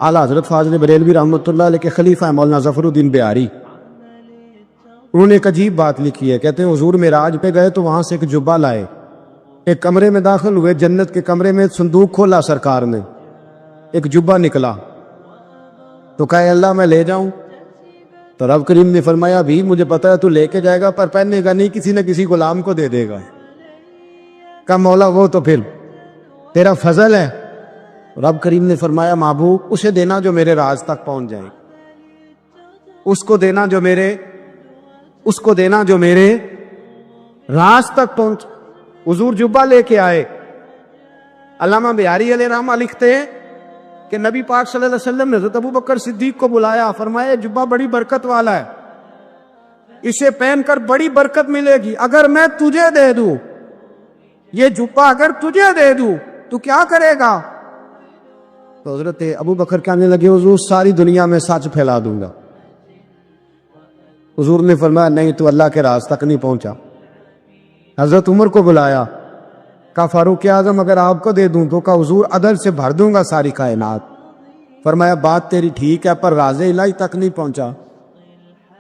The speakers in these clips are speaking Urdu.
اعلیٰ حضرت فاضل بریلوی رحمۃ اللہ علیہ کے خلیفہ مولانا ظفر الدین بہاری، انہوں نے ایک عجیب بات لکھی ہے. کہتے ہیں حضور معراج پہ گئے تو وہاں سے ایک جبہ لائے، ایک کمرے میں داخل ہوئے، جنت کے کمرے میں صندوق کھولا سرکار نے، ایک جبہ نکلا تو کہا اللہ میں لے جاؤں؟ تو رب کریم نے فرمایا بھی مجھے پتا ہے تو لے کے جائے گا پر پہننے گا نہیں، کسی نہ کسی غلام کو دے دے گا. کہا مولا وہ تو پھر تیرا فضل ہے. رب کریم نے فرمایا محبوب اسے دینا جو میرے راز تک پہنچ جائے، اس کو دینا جو میرے راز تک پہنچ. حضور جبہ لے کے آئے. علامہ بہاری علیہ رحمہ لکھتے ہیں کہ نبی پاک صلی اللہ علیہ وسلم نے حضرت ابو بکر صدیق کو بلایا، فرمایا یہ جبہ بڑی برکت والا ہے، اسے پہن کر بڑی برکت ملے گی، اگر میں تجھے دے دوں، یہ جبہ اگر تجھے دے دوں تو کیا کرے گا؟ تو حضرت ابو بکر کہنے لگے حضور ساری دنیا میں سچ پھیلا دوں گا. حضور نے فرمایا نہیں تو اللہ کے راز تک نہیں پہنچا. حضرت عمر کو بلایا، کہا فاروق اعظم اگر آپ کو دے دوں تو کہا حضور عدل سے بھر دوں گا ساری کائنات. فرمایا بات تیری ٹھیک ہے پر راز الہی تک نہیں پہنچا.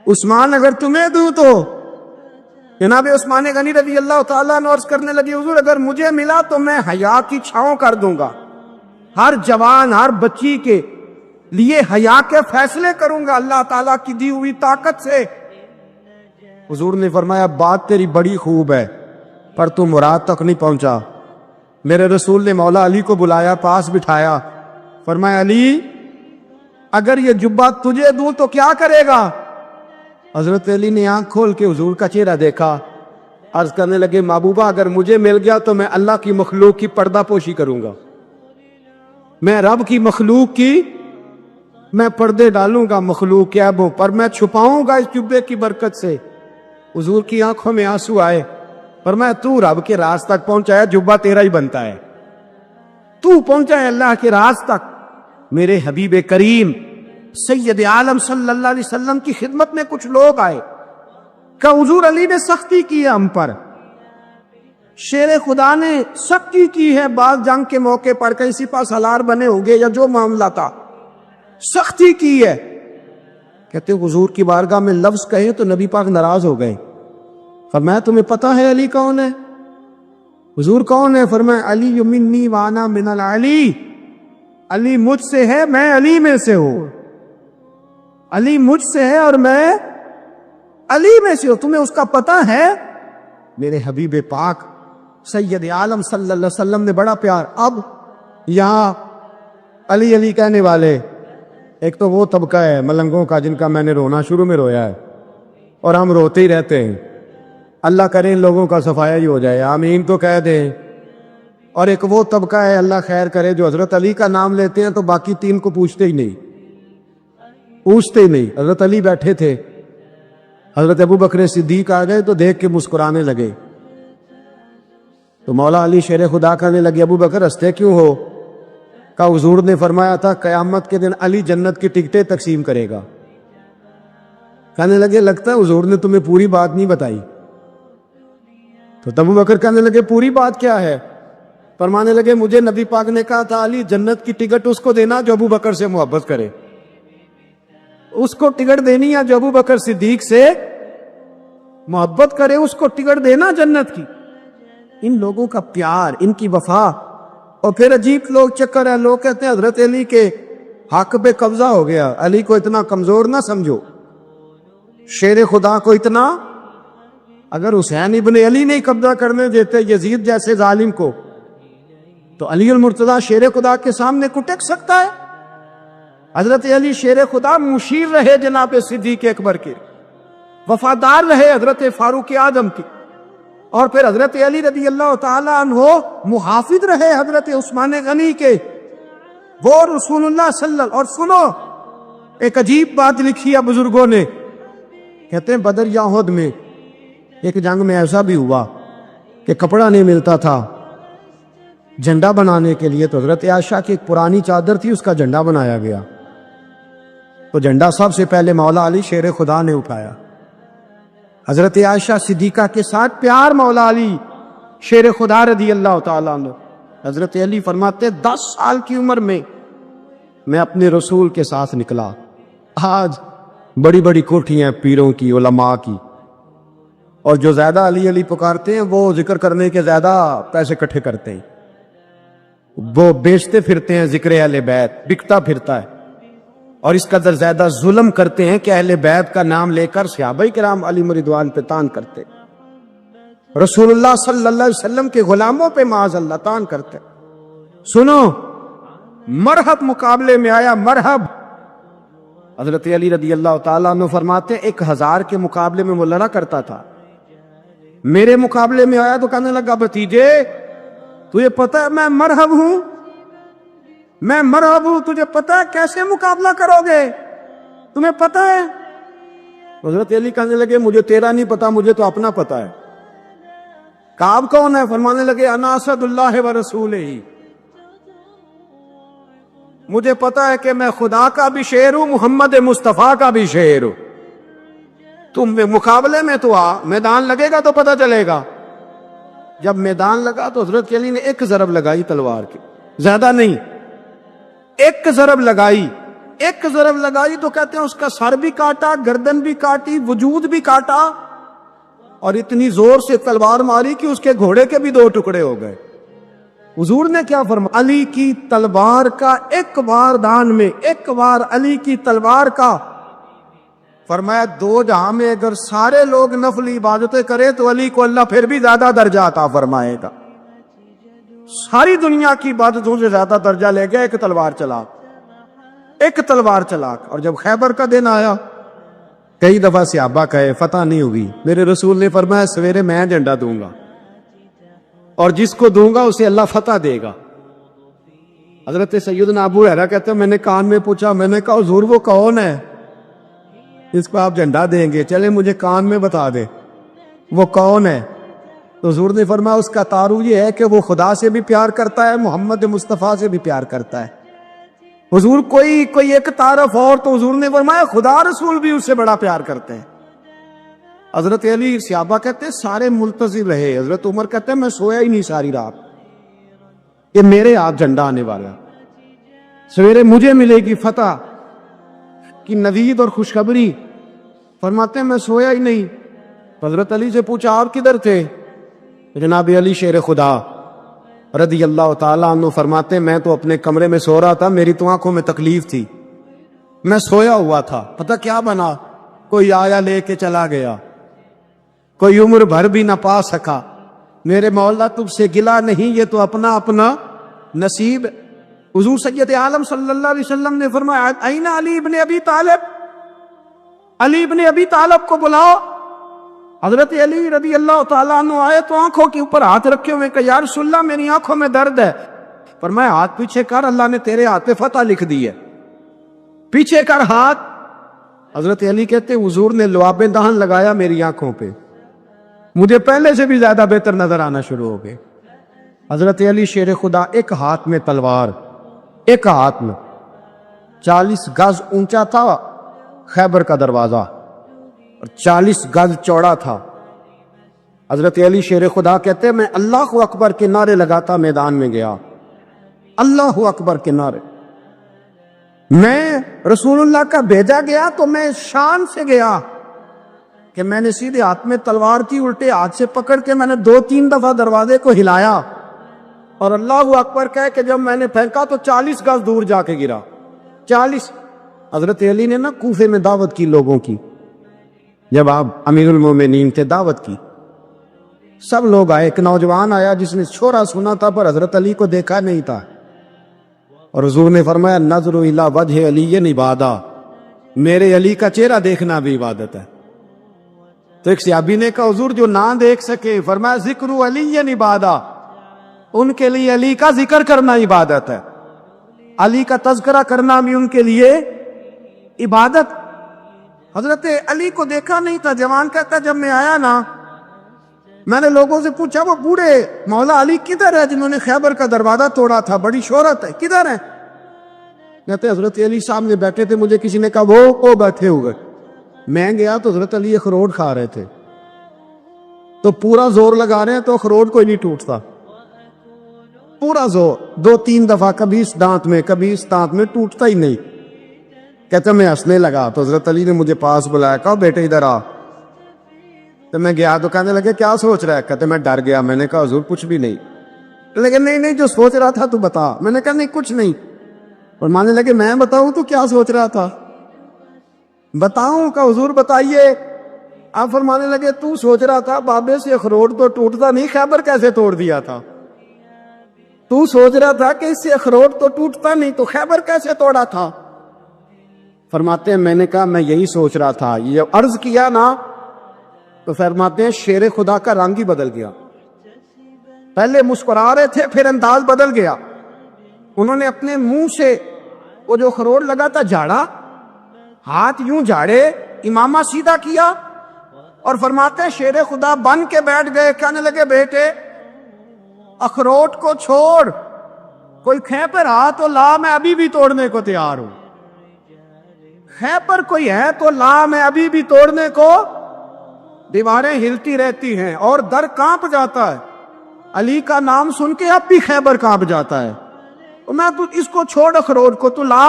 عثمان اگر تمہیں دوں تو جناب عثمان غنی رضی اللہ تعالیٰ عنہ عرض کرنے لگے حضور اگر مجھے ملا تو میں حیا کی چھاؤں کر دوں گا، ہر جوان ہر بچی کے لیے حیا کے فیصلے کروں گا اللہ تعالیٰ کی دی ہوئی طاقت سے. حضور نے فرمایا بات تیری بڑی خوب ہے پر تو مراد تک نہیں پہنچا. میرے رسول نے مولا علی کو بلایا، پاس بٹھایا، فرمایا علی اگر یہ جبہ تجھے دوں تو کیا کرے گا؟ حضرت علی نے آنکھ کھول کے حضور کا چہرہ دیکھا، عرض کرنے لگے محبوبہ اگر مجھے مل گیا تو میں اللہ کی مخلوق کی پردہ پوشی کروں گا، میں رب کی مخلوق کی میں پردے ڈالوں گا مخلوق کے عیبوں پر، میں چھپاؤں گا اس جبے کی برکت سے. حضور کی آنکھوں میں آنسو آئے، فرمایا تو رب کے راز تک پہنچا ہے، جبہ تیرا ہی بنتا ہے، تو پہنچا ہے اللہ کے راز تک. میرے حبیب کریم سید عالم صلی اللہ علیہ وسلم کی خدمت میں کچھ لوگ آئے کہ حضور علی نے سختی کی ہے ہم پر، شیر خدا نے سختی کی ہے، بعض جنگ کے موقع پر کہیں سپہ سالار بنے ہوں گے یا جو معاملہ تھا سختی کی ہے. کہتے حضور کی بارگاہ میں لفظ کہے تو نبی پاک ناراض ہو گئے. فرمایا تمہیں پتا ہے علی کون ہے؟ حضور کون ہے؟ فرمایا علی منی وانا من العلی، علی مجھ سے ہے میں علی میں سے ہوں، علی مجھ سے ہے اور میں علی میں سے ہوں. تمہیں اس کا پتہ ہے؟ میرے حبیب پاک سید عالم صلی اللہ علیہ وسلم نے بڑا پیار. اب یہاں علی علی کہنے والے ایک تو وہ طبقہ ہے ملنگوں کا جن کا میں نے رونا شروع میں رویا ہے اور ہم روتے ہی رہتے ہیں، اللہ کرے ان لوگوں کا صفایا ہی ہو جائے، آمین تو کہہ دیں. اور ایک وہ طبقہ ہے اللہ خیر کرے جو حضرت علی کا نام لیتے ہیں تو باقی تین کو پوچھتے ہی نہیں. حضرت علی بیٹھے تھے، حضرت ابو بکر صدیق آ گئے تو دیکھ کے مسکرانے لگے. تو مولا علی شیر خدا کہنے لگے ابو بکر ہنستے کیوں ہو؟ کہ حضور نے فرمایا تھا قیامت کے دن علی جنت کی ٹکٹیں تقسیم کرے گا. کہنے لگے لگتا ہے حضور نے تمہیں پوری بات نہیں بتائی. تو ابو بکر کہنے لگے پوری بات کیا ہے؟ فرمانے لگے مجھے نبی پاک نے کہا تھا علی جنت کی ٹکٹ اس کو دینا جو ابو بکر سے محبت کرے، اس کو ٹکٹ دینی ہے جو ابو بکر صدیق سے محبت کرے، اس کو ٹکٹ دینا جنت کی. ان لوگوں کا پیار، ان کی وفا. اور پھر عجیب لوگ چکر ہے، لوگ کہتے ہیں حضرت علی کے حق پہ قبضہ ہو گیا، علی کو اتنا کمزور نہ سمجھو، شیر خدا کو اتنا، اگر حسین ابن علی نہیں قبضہ کرنے دیتے یزید جیسے ظالم کو تو علی المرتضیٰ شیر خدا کے سامنے کو ٹک سکتا ہے؟ حضرت علی شیر خدا مشیر رہے جناب صدیق اکبر کے، وفادار رہے حضرت فاروق اعظم کی، اور پھر حضرت علی رضی اللہ تعالیٰ عنہ محافظ رہے حضرت عثمان غنی کے، وہ رسول اللہ صلی اللہ علیہ وسلم. اور سنو ایک عجیب بات لکھی ہے بزرگوں نے، کہتے ہیں بدر یا احد میں ایک جنگ میں ایسا بھی ہوا کہ کپڑا نہیں ملتا تھا جھنڈا بنانے کے لیے، تو حضرت عائشہ کی ایک پرانی چادر تھی اس کا جھنڈا بنایا گیا. تو جھنڈا سب سے پہلے مولا علی شیر خدا نے اٹھایا. حضرت عائشہ صدیقہ کے ساتھ پیار مولا علی شیر خدا رضی اللہ تعالیٰ عنہ. حضرت علی فرماتے 10 سال کی عمر میں میں اپنے رسول کے ساتھ نکلا. آج بڑی بڑی کوٹھیاں پیروں کی، علماء کی، اور جو زیادہ علی علی پکارتے ہیں وہ ذکر کرنے کے زیادہ پیسے اکٹھے کرتے ہیں. وہ بیچتے پھرتے ہیں ذکر اہل بیت، بکتا پھرتا ہے، اور اس قدر زیادہ ظلم کرتے ہیں کہ اہل بیت کا نام لے کر صحابہ کرام علی رضوان پہ تان کرتے، رسول اللہ صلی اللہ علیہ وسلم کے غلاموں پہ معاذ اللہ تان کرتے. سنو، مرحب مقابلے میں آیا، مرحب. حضرت علی رضی اللہ تعالیٰ عنہ فرماتے 1000 کے مقابلے میں وہ لڑا کرتا تھا، میرے مقابلے میں آیا تو کہنے لگا بھتیجے تجھے پتہ ہے میں مرحب ہوں، میں مرحب ہوں، تجھے پتہ ہے کیسے مقابلہ کرو گے، تمہیں پتہ ہے؟ حضرت علی کہنے لگے مجھے تیرا نہیں پتا، مجھے تو اپنا پتا ہے. کعب کون ہے؟ فرمانے لگے انا اسد اللہ و رسولہ، مجھے پتا ہے کہ میں خدا کا بھی شعر ہوں، محمد مصطفیٰ کا بھی شعر ہوں. تم مقابلے میں تو آ، میدان لگے گا تو پتہ چلے گا. جب میدان لگا تو حضرت علی نے ایک ضرب لگائی تلوار کی، زیادہ نہیں، ایک ضرب لگائی. ایک ضرب لگائی تو کہتے ہیں اس کا سر بھی کاٹا، گردن بھی کاٹی، وجود بھی کاٹا، اور اتنی زور سے تلوار ماری کہ اس کے گھوڑے کے بھی 2 ٹکڑے ہو گئے. حضور نے کیا فرمایا؟ علی کی تلوار کا ایک بار دان میں، ایک بار علی کی تلوار کا، فرمایا 2 جہاں میں اگر سارے لوگ نفل عبادتیں کرے تو علی کو اللہ پھر بھی زیادہ درجہ عطا فرمائے گا. ساری دنیا کی عبادتوں سے زیادہ درجہ لے گیا ایک تلوار چلا، ایک تلوار چلا. اور جب خیبر کا دن آیا، کئی دفعہ صحابہ کہے فتح نہیں ہوئی، میرے رسول نے فرمایا سویرے میں جھنڈا دوں گا اور جس کو دوں گا اسے اللہ فتح دے گا. حضرت سیدنا ابو ہریرہ کہتے ہیں میں نے کان میں پوچھا، میں نے کہا حضور وہ کون ہے اس کو آپ جھنڈا دیں گے؟ چلے مجھے کان میں بتا دے وہ کون ہے. تو حضور نے فرمایا اس کا تعارف یہ ہے کہ وہ خدا سے بھی پیار کرتا ہے، محمد مصطفیٰ سے بھی پیار کرتا ہے. حضور کوئی ایک تعارف اور، تو حضور نے فرمایا خدا رسول بھی اس سے بڑا پیار کرتے ہیں. حضرت علی، صحابہ کہتے ہیں سارے ملتزم رہے. حضرت عمر کہتے ہیں میں سویا ہی نہیں ساری رات کہ میرے ہاتھ جھنڈا آنے والا، سویرے مجھے ملے گی فتح کی نوید اور خوشخبری. فرماتے ہیں میں سویا ہی نہیں. حضرت علی سے پوچھا آپ کدھر تھے؟ جناب علی شیر خدا رضی اللہ تعالیٰ عنہ فرماتے ہیں میں تو اپنے کمرے میں سو رہا تھا، میری تو آنکھوں میں تکلیف تھی، میں سویا ہوا تھا. پتہ کیا بنا؟ کوئی آیا لے کے چلا گیا، کوئی عمر بھر بھی نہ پا سکا. میرے مولا تم سے گلا نہیں، یہ تو اپنا اپنا نصیب. حضور سید عالم صلی اللہ علیہ وسلم نے فرمایا این علی ابن ابی طالب، علی ابن ابی طالب کو بلاؤ. حضرت علی رضی اللہ تعالیٰ عنہ آئے تو آنکھوں کے اوپر ہاتھ رکھے ہوئے کہ یا رسول اللہ میری آنکھوں میں درد ہے. فرمایا ہاتھ پیچھے کر، اللہ نے تیرے ہاتھ پہ فتح لکھ دی ہے، پیچھے کر ہاتھ. حضرت علی کہتے حضور نے لعاب دہن لگایا میری آنکھوں پہ، مجھے پہلے سے بھی زیادہ بہتر نظر آنا شروع ہو گئے. حضرت علی شیر خدا، ایک ہاتھ میں تلوار، ایک ہاتھ میں 40 گز اونچا تھا خیبر کا دروازہ اور 40 گز چوڑا تھا. حضرت علی شیر خدا کہتے ہیں میں اللہ اکبر کے نعرے لگاتا میدان میں گیا، اللہ اکبر کے نعرے. میں رسول اللہ کا بھیجا گیا تو میں شان سے گیا کہ میں نے سیدھے ہاتھ میں تلوار کی، الٹے ہاتھ سے پکڑ کے میں نے 2-3 دفعہ دروازے کو ہلایا اور اللہ اکبر کہہ کہ جب میں نے پھینکا تو 40 گز دور جا کے گرا. 40. حضرت علی نے نا کوفے میں دعوت کی لوگوں کی، جب آپ امیر المومنین تھے دعوت کی، سب لوگ آئے. ایک نوجوان آیا جس نے چھوڑا سنا تھا پر حضرت علی کو دیکھا نہیں تھا، اور حضور نے فرمایا نظر الی وجہ علی عبادہ، میرے علی کا چہرہ دیکھنا بھی عبادت ہے. تو ایک صحابی نے کہا حضور جو نہ دیکھ سکے، فرمایا ذکر علی عبادہ، ان کے لیے علی کا ذکر کرنا عبادت ہے، علی کا تذکرہ کرنا بھی ان کے لیے عبادت. حضرت علی کو دیکھا نہیں تھا. جوان کہتا جب میں آیا نا میں نے لوگوں سے پوچھا وہ بوڑھے مولا علی کدھر ہے جنہوں نے خیبر کا دروازہ توڑا تھا، بڑی شہرت ہے، کدھر ہے؟ کہتے حضرت علی سامنے بیٹھے تھے. مجھے کسی نے کہا وہ بیٹھے ہوئے. میں گیا تو حضرت علی اخروٹ کھا رہے تھے، تو پورا زور لگا رہے ہیں تو اخروٹ کوئی نہیں ٹوٹتا، پورا زور، 2-3 دفعہ کبھی اس دانت میں کبھی اس دانت میں، ٹوٹتا ہی نہیں۔ کہتے میں ہنسنے لگا تو حضرت علی نے مجھے پاس بلایا، کہا بیٹے ادھر آ۔ تو میں گیا تو کہنے لگے کیا سوچ رہا ہے؟ کہتے میں ڈر گیا۔ میں نے کہا حضور کچھ بھی نہیں۔ لیکن نہیں جو سوچ رہا تھا تو بتا۔ میں نے کہا نہیں کچھ نہیں۔ اور ماننے لگے میں بتاؤں تو کیا سوچ رہا تھا؟ بتاؤں؟ کہ حضور بتائیے۔ آپ فرمانے لگے تو سوچ رہا تھا بابے سے اخروٹ تو ٹوٹتا نہیں، خیبر کیسے توڑ دیا تھا؟ تو سوچ رہا تھا کہ اس سے اخروٹ تو ٹوٹتا نہیں تو خیبر کیسے توڑا تھا؟ فرماتے ہیں میں نے کہا میں یہی سوچ رہا تھا۔ یہ عرض کیا نا تو فرماتے ہیں شیر خدا کا رنگ ہی بدل گیا۔ پہلے مسکرا رہے تھے پھر انداز بدل گیا۔ انہوں نے اپنے منہ سے وہ جو اخروٹ لگا تھا جھاڑا، ہاتھ یوں جھاڑے، امامہ سیدھا کیا اور فرماتے ہیں شیر خدا بن کے بیٹھ گئے۔ کہنے لگے بیٹے اخروٹ کو چھوڑ، کوئی خیبر آ تو لا، میں ابھی بھی توڑنے کو تیار ہوں۔ خیبر کوئی ہے تو لا، میں ابھی بھی توڑنے کو۔ دیواریں ہلتی رہتی ہیں اور در کانپ جاتا ہے، علی کا نام سن کے اب بھی خیبر کانپ جاتا ہے۔ میں تو اس کو چھوڑ اخروٹ کو تو لا۔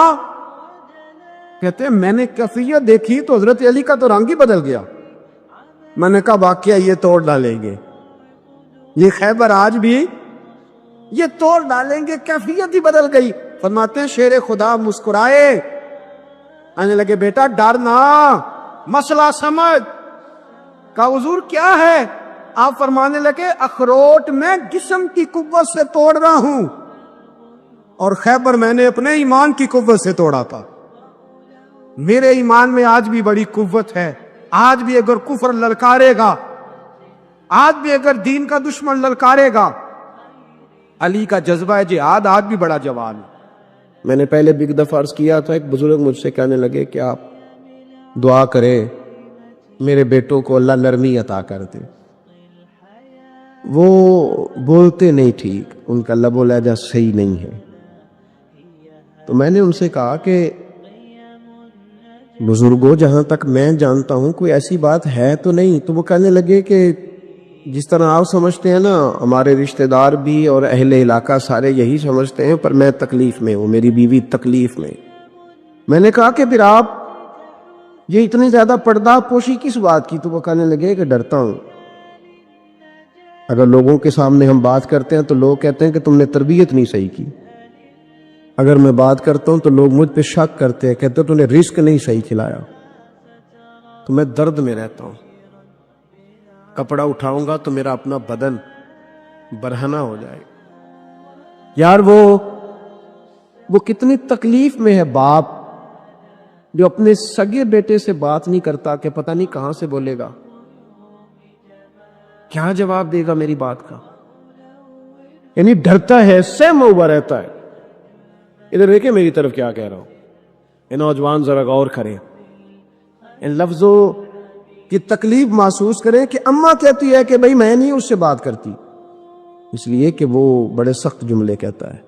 کہتے ہیں میں نے کیفیت دیکھی تو حضرت علی کا تو رنگ ہی بدل گیا۔ میں نے کہا واقعہ یہ توڑ ڈالیں گے، یہ خیبر آج بھی یہ توڑ ڈالیں گے، کیفیت ہی بدل گئی۔ فرماتے ہیں شیر خدا مسکرائے، آنے لگے بیٹا ڈر نہ، مسئلہ سمجھ۔ کہا حضور کیا ہے؟ آپ فرمانے لگے اخروٹ میں جسم کی قوت سے توڑ رہا ہوں اور خیبر میں نے اپنے ایمان کی قوت سے توڑا تھا۔ میرے ایمان میں آج بھی بڑی قوت ہے، آج بھی اگر کفر للکارے گا، آج بھی اگر دین کا دشمن للکارے گا، علی کا جذبہ جہاد آج بھی بڑا جوان ہے۔ میں نے پہلے بھی ایک دفعہ عرض کیا تھا، ایک بزرگ مجھ سے کہنے لگے کہ آپ دعا کرے میرے بیٹوں کو اللہ نرمی عطا کر دے۔ وہ بولتے نہیں ٹھیک، ان کا لب و لہجہ صحیح نہیں ہے۔ تو میں نے ان سے کہا کہ بزرگوں جہاں تک میں جانتا ہوں کوئی ایسی بات ہے تو نہیں۔ تو وہ کہنے لگے کہ جس طرح آپ سمجھتے ہیں نا، ہمارے رشتہ دار بھی اور اہل علاقہ سارے یہی سمجھتے ہیں، پر میں تکلیف میں ہوں، میری بیوی تکلیف میں۔ میں نے کہا کہ پھر آپ یہ اتنی زیادہ پردہ پوشی کس بات کی؟ تو وہ کہنے لگے کہ ڈرتا ہوں، اگر لوگوں کے سامنے ہم بات کرتے ہیں تو لوگ کہتے ہیں کہ تم نے تربیت نہیں صحیح کی، اگر میں بات کرتا ہوں تو لوگ مجھ پہ شک کرتے ہیں، کہتے ہیں تو نے رزق نہیں صحیح کھلایا۔ تو میں درد میں رہتا ہوں، کپڑا اٹھاؤں گا تو میرا اپنا بدن برہنہ ہو جائے گا۔ یار وہ کتنی تکلیف میں ہے باپ جو اپنے سگے بیٹے سے بات نہیں کرتا کہ پتہ نہیں کہاں سے بولے گا، کیا جواب دے گا میری بات کا، یعنی ڈرتا ہے، سہما ہوا رہتا ہے۔ ادھر دیکھیں میری طرف کیا کہہ رہا ہوں، یہ نوجوان ذرا غور کریں، ان لفظوں کی تکلیف محسوس کریں کہ اماں کہتی ہے کہ بھئی میں نہیں اس سے بات کرتی، اس لیے کہ وہ بڑے سخت جملے کہتا ہے،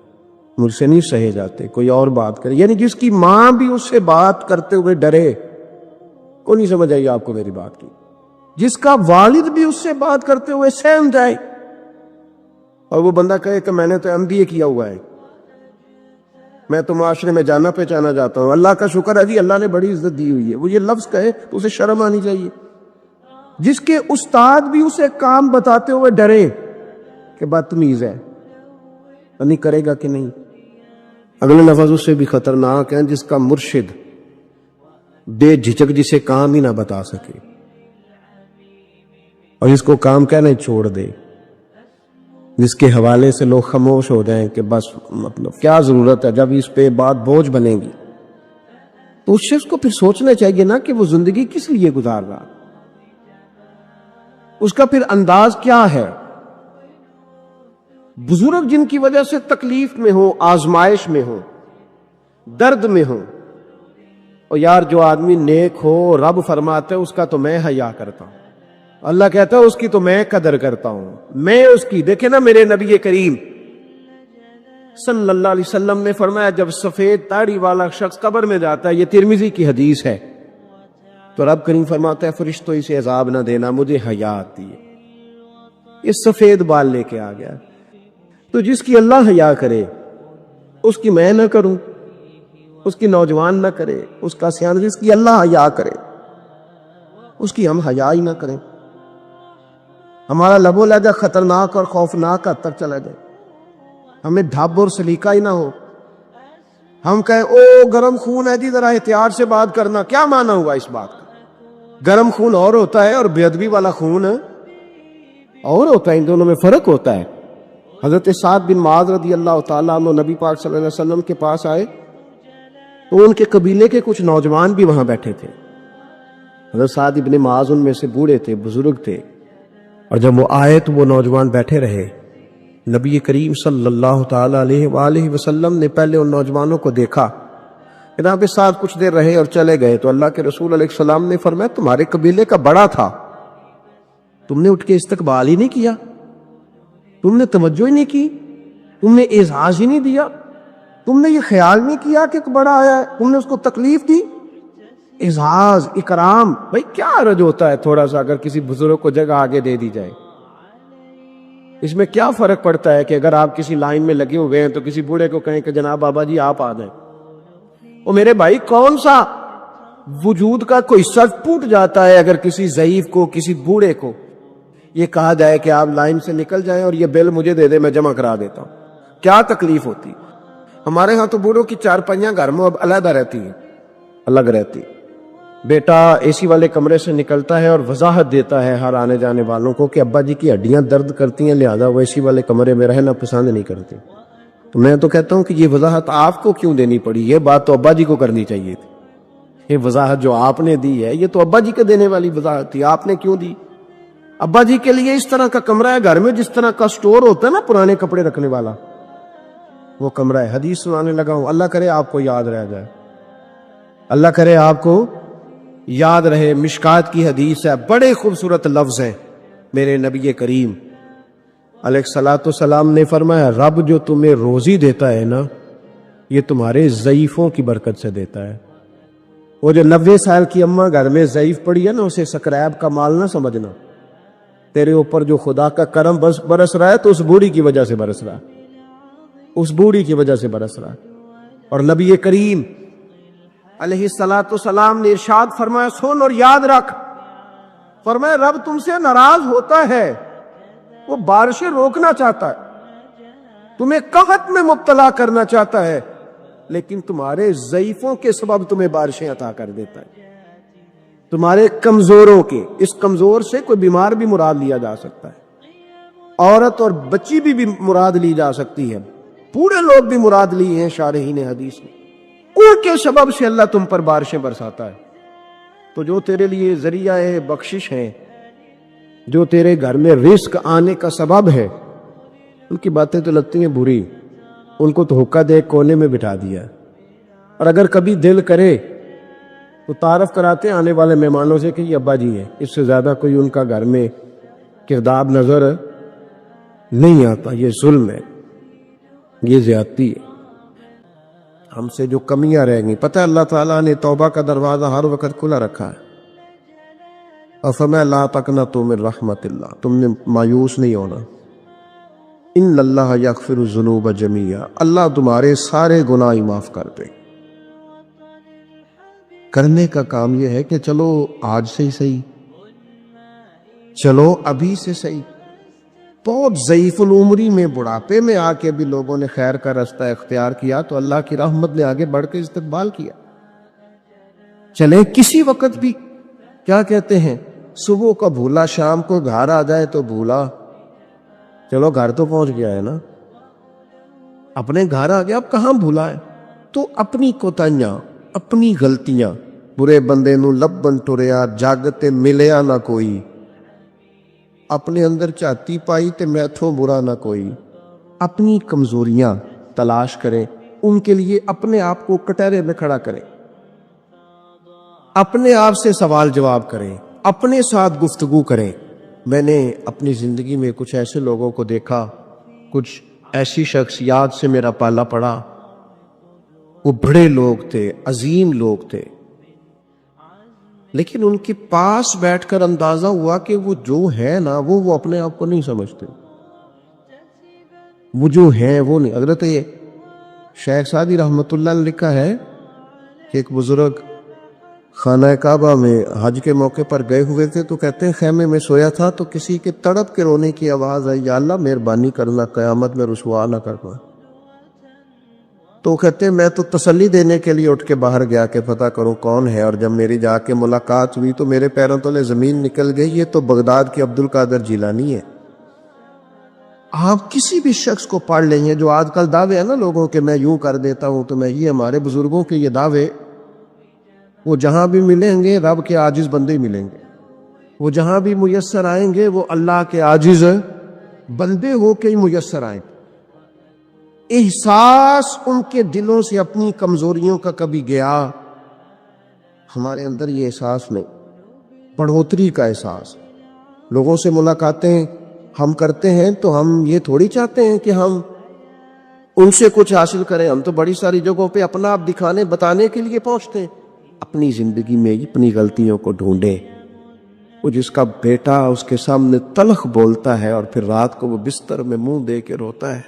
مجھ سے نہیں سہے جاتے، کوئی اور بات کرے۔ یعنی جس کی ماں بھی اس سے بات کرتے ہوئے ڈرے، کو نہیں سمجھ آئی آپ کو میری بات کی، جس کا والد بھی اس سے بات کرتے ہوئے سہم جائے، اور وہ بندہ کہے کہ میں نے تو MBA کیا ہوا ہے، میں تو معاشرے میں جانا پہچانا جاتا ہوں، اللہ کا شکر ہے جی اللہ نے بڑی عزت دی ہوئی ہے، وہ یہ لفظ کہے تو اسے شرم آنی چاہیے۔ جس کے استاد بھی اسے کام بتاتے ہوئے ڈرے کہ بدتمیز ہے، نہیں کرے گا کہ نہیں۔ اگلے لفظ اس سے بھی خطرناک ہیں، جس کا مرشد بے جھجک جسے کام ہی نہ بتا سکے اور اس کو کام کہنے چھوڑ دے، جس کے حوالے سے لوگ خاموش ہو جائیں کہ بس مطلب کیا ضرورت ہے، جب اس پہ بات بوجھ بنے گی تو اس شخص کو پھر سوچنا چاہیے نا کہ وہ زندگی کس لیے گزار رہا، اس کا پھر انداز کیا ہے۔ بزرگ جن کی وجہ سے تکلیف میں ہو، آزمائش میں ہو، درد میں ہو، اور یار جو آدمی نیک ہو رب فرماتا ہے اس کا تو میں حیا کرتا ہوں، اللہ کہتا ہے اس کی تو میں قدر کرتا ہوں، میں اس کی۔ دیکھیں نا میرے نبی کریم صلی اللہ علیہ وسلم نے فرمایا جب سفید داڑھی والا شخص قبر میں جاتا ہے، یہ ترمذی کی حدیث ہے، تو رب کریم فرماتا ہے فرشتوں اسے عذاب نہ دینا، مجھے حیا آتی ہے، یہ سفید بال لے کے آ گیا۔ تو جس کی اللہ حیا کرے اس کی میں نہ کروں، اس کی نوجوان نہ کرے، اس کا سیان، جس کی اللہ حیا کرے اس کی ہم حیا ہی نہ کریں، ہمارا لب و لہجہ خطرناک اور خوفناک حد تک چلا جائے، ہمیں ڈھب اور سلیقہ ہی نہ ہو، ہم کہیں او گرم خون ہے جی ذرا احتیاط سے بات کرنا، کیا معنی ہوا اس بات کا؟ گرم خون اور ہوتا ہے اور بے ادبی والا خون اور ہوتا ہے، ان دونوں میں فرق ہوتا ہے۔ حضرت سعد بن معاذ رضی اللہ تعالیٰ عنہ نبی پاک صلی اللہ علیہ وسلم کے پاس آئے تو ان کے قبیلے کے کچھ نوجوان بھی وہاں بیٹھے تھے۔ حضرت سعد بن معاذ ان میں سے بوڑھے تھے، بزرگ تھے، اور جب وہ آئے تو وہ نوجوان بیٹھے رہے۔ نبی کریم صلی اللہ تعالیٰ علیہ وآلہ وسلم نے پہلے ان نوجوانوں کو دیکھا، جناب کے ساتھ کچھ دیر رہے اور چلے گئے تو اللہ کے رسول علیہ السلام نے فرمایا تمہارے قبیلے کا بڑا تھا، تم نے اٹھ کے استقبال ہی نہیں کیا، تم نے توجہ ہی نہیں کی، تم نے اعزاز ہی نہیں دیا، تم نے یہ خیال نہیں کیا کہ ایک بڑا آیا ہے، تم نے اس کو تکلیف دی۔ اعزاز، اکرام، بھائی کیا حرج ہوتا ہے تھوڑا سا اگر کسی بزرگ کو جگہ آگے دے دی جائے؟ اس میں کیا فرق پڑتا ہے کہ اگر آپ کسی لائن میں لگے ہوئے ہیں تو کسی بوڑھے کو کہیں کہ جناب بابا جی آپ آ جائیں؟ وہ میرے بھائی کون سا وجود کا کوئی حصہ ٹوٹ جاتا ہے اگر کسی ضعیف کو، کسی بوڑھے کو یہ کہا جائے کہ آپ لائن سے نکل جائیں اور یہ بل مجھے دے دے میں جمع کرا دیتا ہوں؟ کیا تکلیف ہوتی؟ ہمارے ہاں تو بوڑھوں کی چارپائیاں گھر میں اب علیحدہ رہتی ہیں، الگ رہتی۔ بیٹا اے سی والے کمرے سے نکلتا ہے اور وضاحت دیتا ہے ہر آنے جانے والوں کو کہ ابا جی کی ہڈیاں درد کرتی ہیں لہذا وہ اے سی والے کمرے میں رہنا پسند نہیں کرتے۔ تو میں تو کہتا ہوں کہ یہ وضاحت آپ کو کیوں دینی پڑی؟ یہ بات تو ابا جی کو کرنی چاہیے تھی۔ یہ وضاحت جو آپ نے دی ہے یہ تو ابا جی کے دینے والی وضاحت تھی، آپ نے کیوں دی؟ ابا جی کے لیے اس طرح کا کمرہ ہے گھر میں جس طرح کا سٹور ہوتا ہے نا پرانے کپڑے رکھنے والا، وہ کمرہ ہے۔ حدیث سنانے لگا ہوں، اللہ کرے آپ کو یاد رہ جائے، اللہ کرے آپ کو یاد رہے۔ مشکات کی حدیث ہے، بڑے خوبصورت لفظ ہیں۔ میرے نبی کریم علیہ الصلوۃ والسلام نے فرمایا رب جو تمہیں روزی دیتا ہے نا یہ تمہارے ضعیفوں کی برکت سے دیتا ہے۔ وہ جو 90 سال کی اماں گھر میں ضعیف پڑی ہے نا اسے سکریب کا مال نہ سمجھنا، تیرے اوپر جو خدا کا کرم برس رہا ہے تو اس بوڑھی کی وجہ سے برس رہا ہے، اس بوڑھی کی وجہ سے برس رہا ہے۔ اور نبی کریم علیہ الصلوۃ والسلام نے ارشاد فرمایا سن اور یاد رکھ، فرمایا رب تم سے ناراض ہوتا ہے، وہ بارشیں روکنا چاہتا ہے، تمہیں قحط میں مبتلا کرنا چاہتا ہے، لیکن تمہارے ضعیفوں کے سبب تمہیں بارشیں عطا کر دیتا ہے، تمہارے کمزوروں کے۔ اس کمزور سے کوئی بیمار بھی مراد لیا جا سکتا ہے، عورت اور بچی بھی مراد لی جا سکتی ہے، بوڑھے لوگ بھی مراد لیے ہیں شارحین حدیث نے، ان کے سبب سے اللہ تم پر بارشیں برساتا ہے۔ تو جو تیرے لیے ذریعہ بخشش ہیں، جو تیرے گھر میں رزق آنے کا سبب ہے، ان کی باتیں تو لگتی ہیں بری، ان کو تو حکا دے کونے میں بٹھا دیا۔ اور اگر کبھی دل کرے تو تعارف کراتے ہیں آنے والے مہمانوں سے کہ یہ ابا جی ہیں، اس سے زیادہ کوئی ان کا گھر میں کردار نظر نہیں آتا۔ یہ ظلم ہے، یہ زیادتی ہے، ہم سے جو کمیاں رہ گئیں۔ پتہ ہے اللہ تعالیٰ نے توبہ کا دروازہ ہر وقت کھلا رکھا ہے، اور فرمایا لا تقنطوا من رحمت اللہ، تم نے مایوس نہیں ہونا، ان اللہ یغفر الذنوب جمیعا، اللہ تمہارے سارے گناہ ہی معاف کر دے۔ کرنے کا کام یہ ہے کہ چلو آج سے ہی صحیح، چلو ابھی سے صحیح۔ بہت ضعیف العمری میں بڑھاپے میں آ کے بھی لوگوں نے خیر کا رستہ اختیار کیا تو اللہ کی رحمت نے آگے بڑھ کے استقبال کیا۔ چلیں کسی وقت بھی، کیا کہتے ہیں، صبح کا بھولا شام کو گھر آ جائے تو بھولا، چلو گھر تو پہنچ گیا ہے نا، اپنے گھر آ گیا، اب کہاں بھولا ہے؟ تو اپنی کوتاہیاں، اپنی غلطیاں، برے بندے نو لبن ٹریا جگ تے ملیا نہ کوئی، اپنے اندر چاتی پائی تے میتھوں برا نہ کوئی، اپنی کمزوریاں تلاش کریں، ان کے لیے اپنے آپ کو کٹہرے میں کھڑا کریں، اپنے آپ سے سوال جواب کریں، اپنے ساتھ گفتگو کریں۔ میں نے اپنی زندگی میں کچھ ایسے لوگوں کو دیکھا، کچھ ایسی شخصیات سے میرا پالا پڑا، وہ بڑے لوگ تھے، عظیم لوگ تھے، لیکن ان کے پاس بیٹھ کر اندازہ ہوا کہ وہ جو ہے نا وہ اپنے آپ کو نہیں سمجھتے، وہ جو ہیں وہ نہیں. حضرت یہ شیخ سعدی رحمۃ اللہ نے لکھا ہے کہ ایک بزرگ خانہ کعبہ میں حج کے موقع پر گئے ہوئے تھے تو کہتے ہیں خیمے میں سویا تھا تو کسی کے تڑپ کے رونے کی آواز آئی, یا اللہ مہربانی کرنا قیامت میں رسوا نہ کرنا. تو کہتے ہیں میں تو تسلی دینے کے لیے اٹھ کے باہر گیا کہ پتہ کروں کون ہے, اور جب میری جا کے ملاقات ہوئی تو میرے پیروں تلے زمین نکل گئی, یہ تو بغداد کے عبد القادر جیلانی ہے. آپ کسی بھی شخص کو پڑھ لیں گے, جو آج کل دعوے ہیں نا لوگوں کے میں یوں کر دیتا ہوں تو میں یہ, ہمارے بزرگوں کے یہ دعوے وہ جہاں بھی ملیں گے رب کے عاجز بندے ملیں گے, وہ جہاں بھی میسر آئیں گے وہ اللہ کے عاجز بندے ہو کے ہی میسر آئیں. احساس ان کے دلوں سے اپنی کمزوریوں کا کبھی گیا؟ ہمارے اندر یہ احساس نہیں. بڑھوتری کا احساس. لوگوں سے ملاقاتیں ہم کرتے ہیں تو ہم یہ تھوڑی چاہتے ہیں کہ ہم ان سے کچھ حاصل کریں. ہم تو بڑی ساری جگہوں پہ اپنا آپ دکھانے بتانے کے لیے پہنچتے ہیں. اپنی زندگی میں اپنی غلطیوں کو ڈھونڈے. وہ جس کا بیٹا اس کے سامنے تلخ بولتا ہے اور پھر رات کو وہ بستر میں منہ دے کے روتا ہے,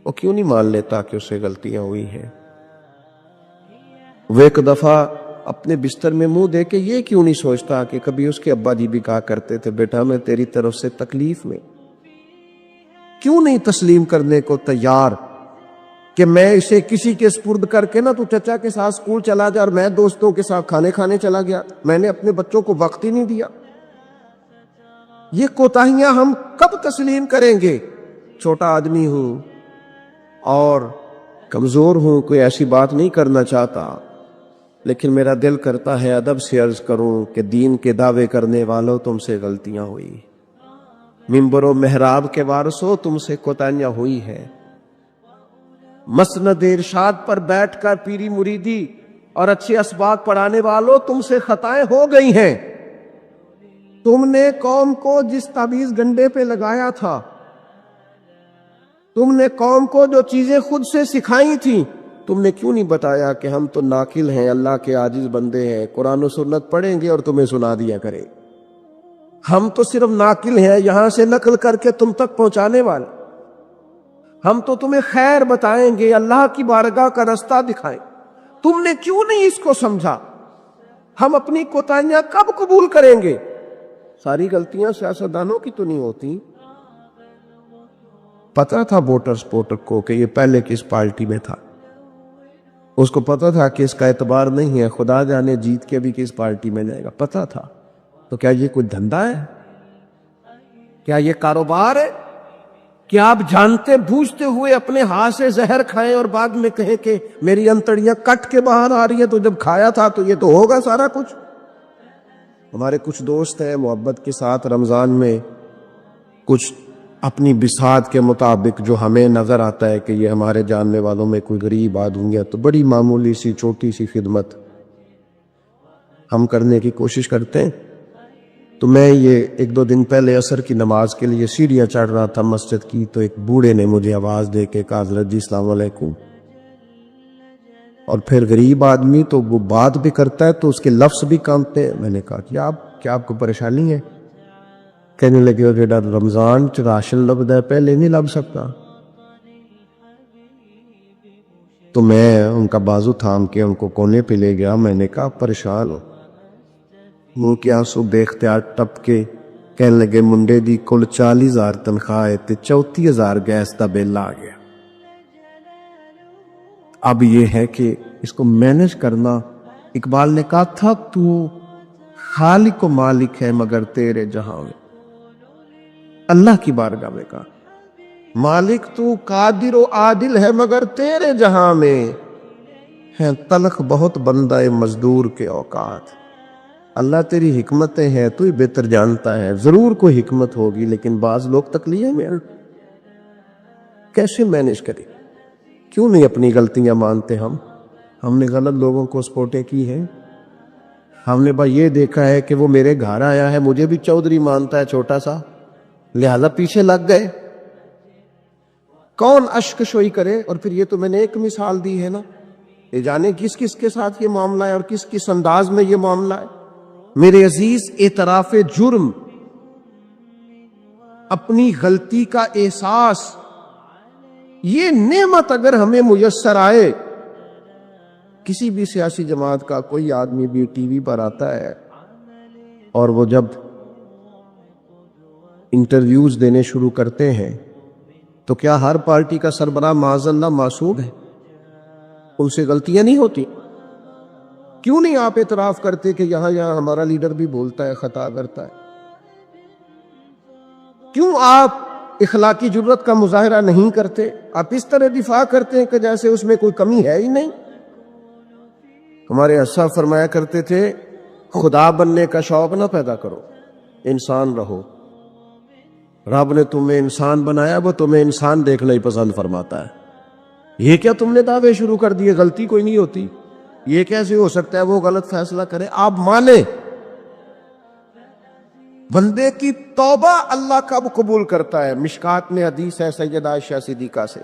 وہ کیوں نہیں مان لیتا کہ اس سے غلطیاں ہوئی ہیں؟ وہ ایک دفعہ اپنے بستر میں منہ دے کے یہ کیوں نہیں سوچتا کہ کبھی اس کے ابا جی بھی کہا کرتے تھے بیٹا میں تیری طرف سے تکلیف میں. کیوں نہیں تسلیم کرنے کو تیار کہ میں اسے کسی کے سپرد کر کے نا تو چچا کے ساتھ اسکول چلا جا اور میں دوستوں کے ساتھ کھانے کھانے چلا گیا, میں نے اپنے بچوں کو وقت ہی نہیں دیا. یہ کوتاہیاں ہم کب تسلیم کریں گے؟ چھوٹا آدمی ہوں اور کمزور ہوں, کوئی ایسی بات نہیں کرنا چاہتا, لیکن میرا دل کرتا ہے ادب سے عرض کروں کہ دین کے دعوے کرنے والوں تم سے غلطیاں ہوئی, منبر و محراب کے وارثوں تم سے کوتاہیاں ہوئی ہیں. مسند ارشاد پر بیٹھ کر پیری مریدی اور اچھے اسباق پڑھانے والوں تم سے خطائیں ہو گئی ہیں. تم نے قوم کو جس تعویذ گنڈے پہ لگایا تھا, تم نے قوم کو جو چیزیں خود سے سکھائی تھیں, تم نے کیوں نہیں بتایا کہ ہم تو ناقل ہیں, اللہ کے عاجز بندے ہیں, قرآن و سنت پڑھیں گے اور تمہیں سنا دیا کریں. ہم تو صرف ناقل ہیں, یہاں سے نقل کر کے تم تک پہنچانے والے. ہم تو تمہیں خیر بتائیں گے, اللہ کی بارگاہ کا رستہ دکھائیں. تم نے کیوں نہیں اس کو سمجھا؟ ہم اپنی کوتاہیاں کب قبول کریں گے؟ ساری غلطیاں سیاستدانوں کی تو نہیں ہوتی. پتا تھا ووٹر سپورٹر کو کہ یہ پہلے کس پارٹی میں تھا, اس کو پتا تھا کہ اس کا اعتبار نہیں ہے, خدا جانے جیت کے بھی کس پارٹی میں جائے گا, پتا تھا. تو کیا یہ کوئی دھندا ہے؟ کیا یہ کاروبار ہے؟ کیا آپ جانتے بوجھتے ہوئے اپنے ہاتھ سے زہر کھائیں اور بعد میں کہیں کہ میری انتڑیاں کٹ کے باہر آ رہی ہیں, تو جب کھایا تھا تو یہ تو ہوگا سارا کچھ. ہمارے کچھ دوست ہیں محبت کے ساتھ رمضان میں کچھ اپنی بساط کے مطابق جو ہمیں نظر آتا ہے کہ یہ ہمارے جاننے والوں میں کوئی غریب آدمی ہے, تو بڑی معمولی سی چھوٹی سی خدمت ہم کرنے کی کوشش کرتے ہیں. تو میں یہ 1-2 دن پہلے عصر کی نماز کے لیے سیڑھیاں چڑھ رہا تھا مسجد کی, تو ایک بوڑھے نے مجھے آواز دے کے کہا حضرت جی السلام علیکم. اور پھر غریب آدمی تو وہ بات بھی کرتا ہے تو اس کے لفظ بھی کانپتے ہیں. میں نے کہا کیا آپ کو پریشانی ہے؟ کہنے لگے جڑا رمضان چ راشن لبدا ہے پہلے نہیں لب سکتا. تو میں ان کا بازو تھام کے ان کو کونے پہ لے گیا. میں نے کہا پریشان ہو, منہ کے آنسو بے اختیار ٹپ کے کہنے لگے منڈے دی کل 40,000 تنخواہ ہے تے 34,000 گیس دا بل آ گیا. اب یہ ہے کہ اس کو مینج کرنا. اقبال نے کہا تھا تو خالق و مالک ہے مگر تیرے جہاں میں, اللہ کی بارگاہ میں کہا مالک تو قادر و عادل ہے مگر تیرے جہاں میں ہے تلخ بہت بندہ مزدور کے اوقات. اللہ تیری حکمتیں ہیں, تو ہی بہتر جانتا ہے, ضرور کوئی حکمت ہوگی, لیکن بعض لوگ تکلیف میں کیسے مینج کریں؟ کیوں نہیں اپنی غلطیاں مانتے؟ ہم نے غلط لوگوں کو سپورٹیں کی ہیں. ہم نے بھائی یہ دیکھا ہے کہ وہ میرے گھر آیا ہے, مجھے بھی چودھری مانتا ہے چھوٹا سا, لہذا پیچھے لگ گئے. کون اشک شوئی کرے؟ اور پھر یہ تو میں نے ایک مثال دی ہے نا, یہ جانے کس کس کے ساتھ یہ معاملہ ہے اور کس کس انداز میں یہ معاملہ ہے. میرے عزیز, اعتراف جرم, اپنی غلطی کا احساس یہ نعمت اگر ہمیں میسر آئے، کسی بھی سیاسی جماعت کا کوئی آدمی بھی ٹی وی پر آتا ہے اور وہ جب انٹرویوز دینے شروع کرتے ہیں تو کیا ہر پارٹی کا سربراہ معاذ اللہ معصوم ہے؟ ان سے غلطیاں نہیں ہوتی؟ کیوں نہیں آپ اعتراف کرتے کہ یہاں ہمارا لیڈر بھی بولتا ہے، خطا کرتا ہے؟ کیوں آپ اخلاقی جرت کا مظاہرہ نہیں کرتے؟ آپ اس طرح دفاع کرتے ہیں کہ جیسے اس میں کوئی کمی ہے ہی نہیں۔ ہمارے اساتذہ فرمایا کرتے تھے خدا بننے کا شوق نہ پیدا کرو، انسان رہو۔ رب نے تمہیں انسان بنایا، وہ تمہیں انسان دیکھنا ہی پسند فرماتا ہے۔ یہ کیا تم نے دعوے شروع کر دیے؟ غلطی کوئی نہیں ہوتی، یہ کیسے ہو سکتا ہے وہ غلط فیصلہ کرے؟ آپ مانیں، بندے کی توبہ اللہ کب قبول کرتا ہے؟ مشکات میں حدیث ہے سیدہ عائشہ صدیقہ سے،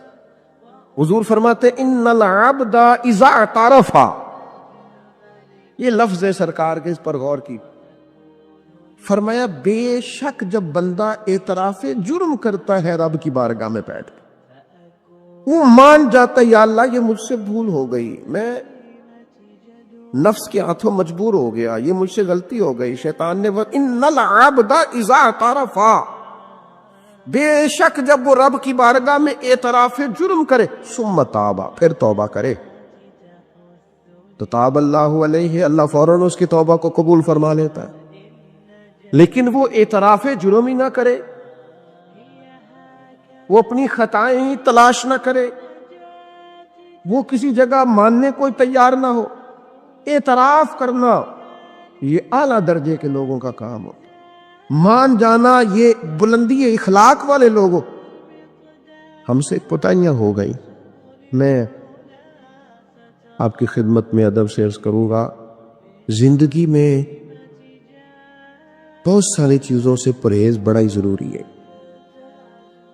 حضور فرماتے ان العبد اذا اعترف، یہ لفظ ہے سرکار کے، اس پر غور کی، فرمایا بے شک جب بندہ اعتراف جرم کرتا ہے رب کی بارگاہ میں بیٹھ کے، وہ مان جاتا ہے یا اللہ یہ مجھ سے بھول ہو گئی، میں نفس کے ہاتھوں مجبور ہو گیا، یہ مجھ سے غلطی ہو گئی، شیطان نے ان العبد اذا اعترف، بے شک جب وہ رب کی بارگاہ میں اعتراف جرم کرے، ثم تاب، پھر توبہ کرے، تو تاب اللہ علیہ، اللہ فوراً اس کی توبہ کو قبول فرما لیتا ہے۔ لیکن وہ اعتراف جرم ہی نہ کرے، وہ اپنی خطائیں ہی تلاش نہ کرے، وہ کسی جگہ ماننے کو تیار نہ ہو۔ اعتراف کرنا یہ اعلیٰ درجے کے لوگوں کا کام ہو، مان جانا یہ بلندی اخلاق والے لوگوں۔ ہم سے کوتاہیاں ہو گئی، میں آپ کی خدمت میں ادب سے عرض کروں گا، زندگی میں بہت ساری چیزوں سے پرہیز بڑا ہی ضروری ہے،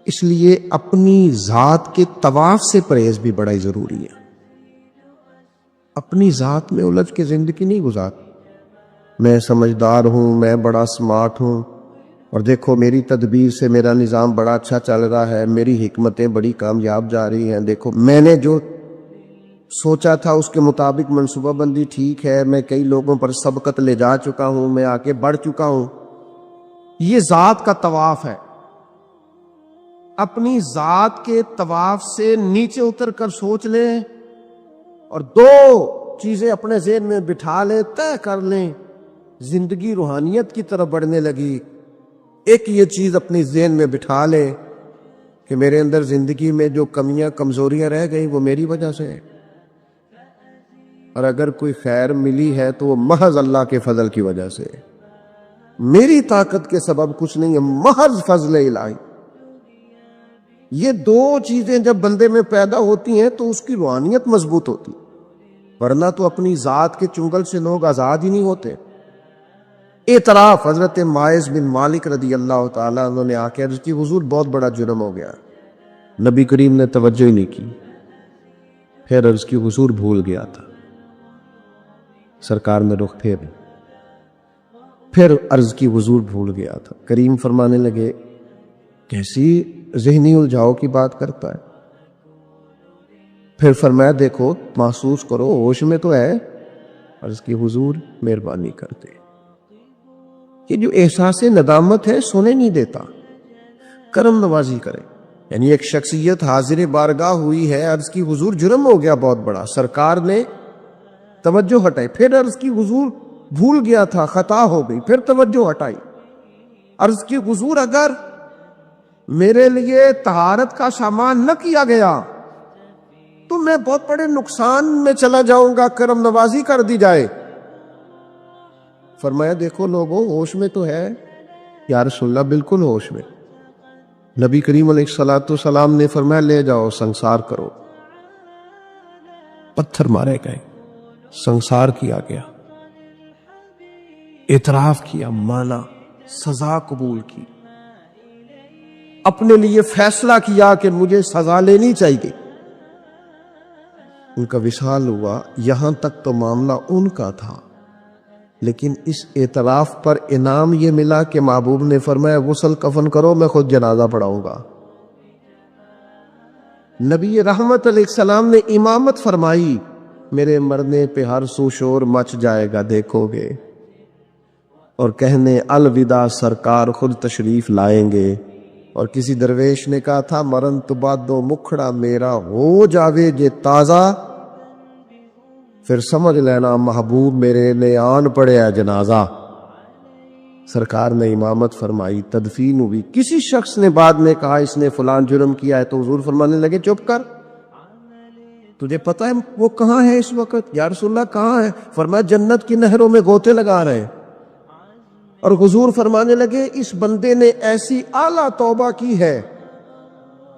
اس لیے اپنی ذات کے طواف سے پرہیز بھی بڑا ہی ضروری ہے۔ اپنی ذات میں الجھ کے زندگی نہیں گزار، میں سمجھدار ہوں، میں بڑا سمارٹ ہوں، اور دیکھو میری تدبیر سے میرا نظام بڑا اچھا چل رہا ہے، میری حکمتیں بڑی کامیاب جا رہی ہیں، دیکھو میں نے جو سوچا تھا اس کے مطابق منصوبہ بندی ٹھیک ہے، میں کئی لوگوں پر سبقت لے جا چکا ہوں، میں آگے بڑھ چکا ہوں۔ یہ ذات کا طواف ہے۔ اپنی ذات کے طواف سے نیچے اتر کر سوچ لیں اور دو چیزیں اپنے ذہن میں بٹھا لیں، طے کر لیں، زندگی روحانیت کی طرف بڑھنے لگی۔ ایک یہ چیز اپنی ذہن میں بٹھا لیں کہ میرے اندر زندگی میں جو کمیاں کمزوریاں رہ گئیں وہ میری وجہ سے ہیں، اور اگر کوئی خیر ملی ہے تو وہ محض اللہ کے فضل کی وجہ سے، میری طاقت کے سبب کچھ نہیں ہے، محض فضل الہی۔ یہ دو چیزیں جب بندے میں پیدا ہوتی ہیں تو اس کی روحانیت مضبوط ہوتی، ورنہ تو اپنی ذات کے چنگل سے لوگ آزاد ہی نہیں ہوتے۔ اعتراف، حضرت ماعز بن مالک رضی اللہ تعالیٰ عنہ نے آ کے عرض کی حضور بہت بڑا جرم ہو گیا، نبی کریم نے توجہ ہی نہیں کی، پھر عرض کی حضور بھول گیا تھا، سرکار نے رخ پھیر پھر عرض کی حضور بھول گیا تھا۔ کریم فرمانے لگے کیسی ذہنی الجھاؤ کی بات کرتا ہے؟ پھر فرمایا دیکھو محسوس کرو، ہوش میں تو ہے؟ عرض کی حضور مہربانی کرتے، یہ جو احساس ندامت ہے سونے نہیں دیتا، کرم نوازی کرے۔ یعنی ایک شخصیت حاضر بارگاہ ہوئی ہے، عرض کی حضور جرم ہو گیا بہت بڑا، سرکار نے توجہ ہٹائی، پھر عرض کی حضور بھول گیا تھا، خطا ہو گئی، پھر توجہ ہٹائی، عرض کی حضور اگر میرے لیے طہارت کا سامان نہ کیا گیا تو میں بہت بڑے نقصان میں چلا جاؤں گا، کرم نوازی کر دی جائے۔ فرمایا دیکھو لوگوں ہوش میں تو ہے؟ یا رسول اللہ بالکل ہوش میں۔ نبی کریم علیہ الصلوۃ والسلام نے فرمایا لے جاؤ سنسار کرو، پتھر مارے گئے، سنسار کیا گیا، اعتراف کیا، مانا، سزا قبول کی، اپنے لیے فیصلہ کیا کہ مجھے سزا لینی چاہیے۔ ان کا وصال ہوا، یہاں تک تو معاملہ ان کا تھا، لیکن اس اعتراف پر انعام یہ ملا کہ محبوب نے فرمایا غسل کفن کرو، میں خود جنازہ پڑھاؤں گا۔ نبی رحمت علیہ السلام نے امامت فرمائی، میرے مرنے پہ ہر سو شور مچ جائے گا، دیکھو گے، اور کہنے الوداع سرکار خود تشریف لائیں گے۔ اور کسی درویش نے کہا تھا مرن تو بعد دو مکھڑا میرا ہو جاوے جے تازہ، پھر سمجھ لینا محبوب میرے نے آن پڑے ہے جنازہ۔ سرکار نے امامت فرمائی، تدفین ہوئی۔ کسی شخص نے بعد میں کہا اس نے فلان جرم کیا ہے، تو حضور فرمانے لگے چپ کر، تجھے پتہ ہے وہ کہاں ہے اس وقت؟ یا رسول اللہ کہاں ہے؟ فرمایا جنت کی نہروں میں غوطے لگا رہے ہیں۔ اور حضور فرمانے لگے اس بندے نے ایسی اعلیٰ توبہ کی ہے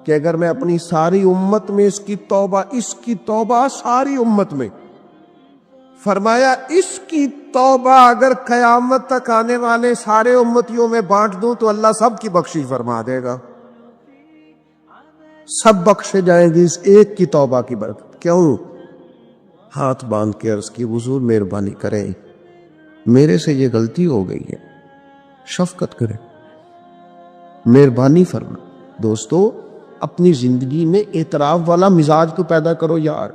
کہ اگر میں اپنی ساری امت میں اس کی توبہ ساری امت میں، فرمایا اس کی توبہ اگر قیامت تک آنے والے سارے امتیوں میں بانٹ دوں تو اللہ سب کی بخشش فرما دے گا، سب بخشے جائیں گی اس ایک کی توبہ کی برکت۔ کیوں؟ ہاتھ باندھ کے عرض کی حضور مہربانی کریں، میرے سے یہ غلطی ہو گئی ہے، شفقت کریں، مہربانی فرما۔ دوستو اپنی زندگی میں اعتراف والا مزاج تو پیدا کرو یار۔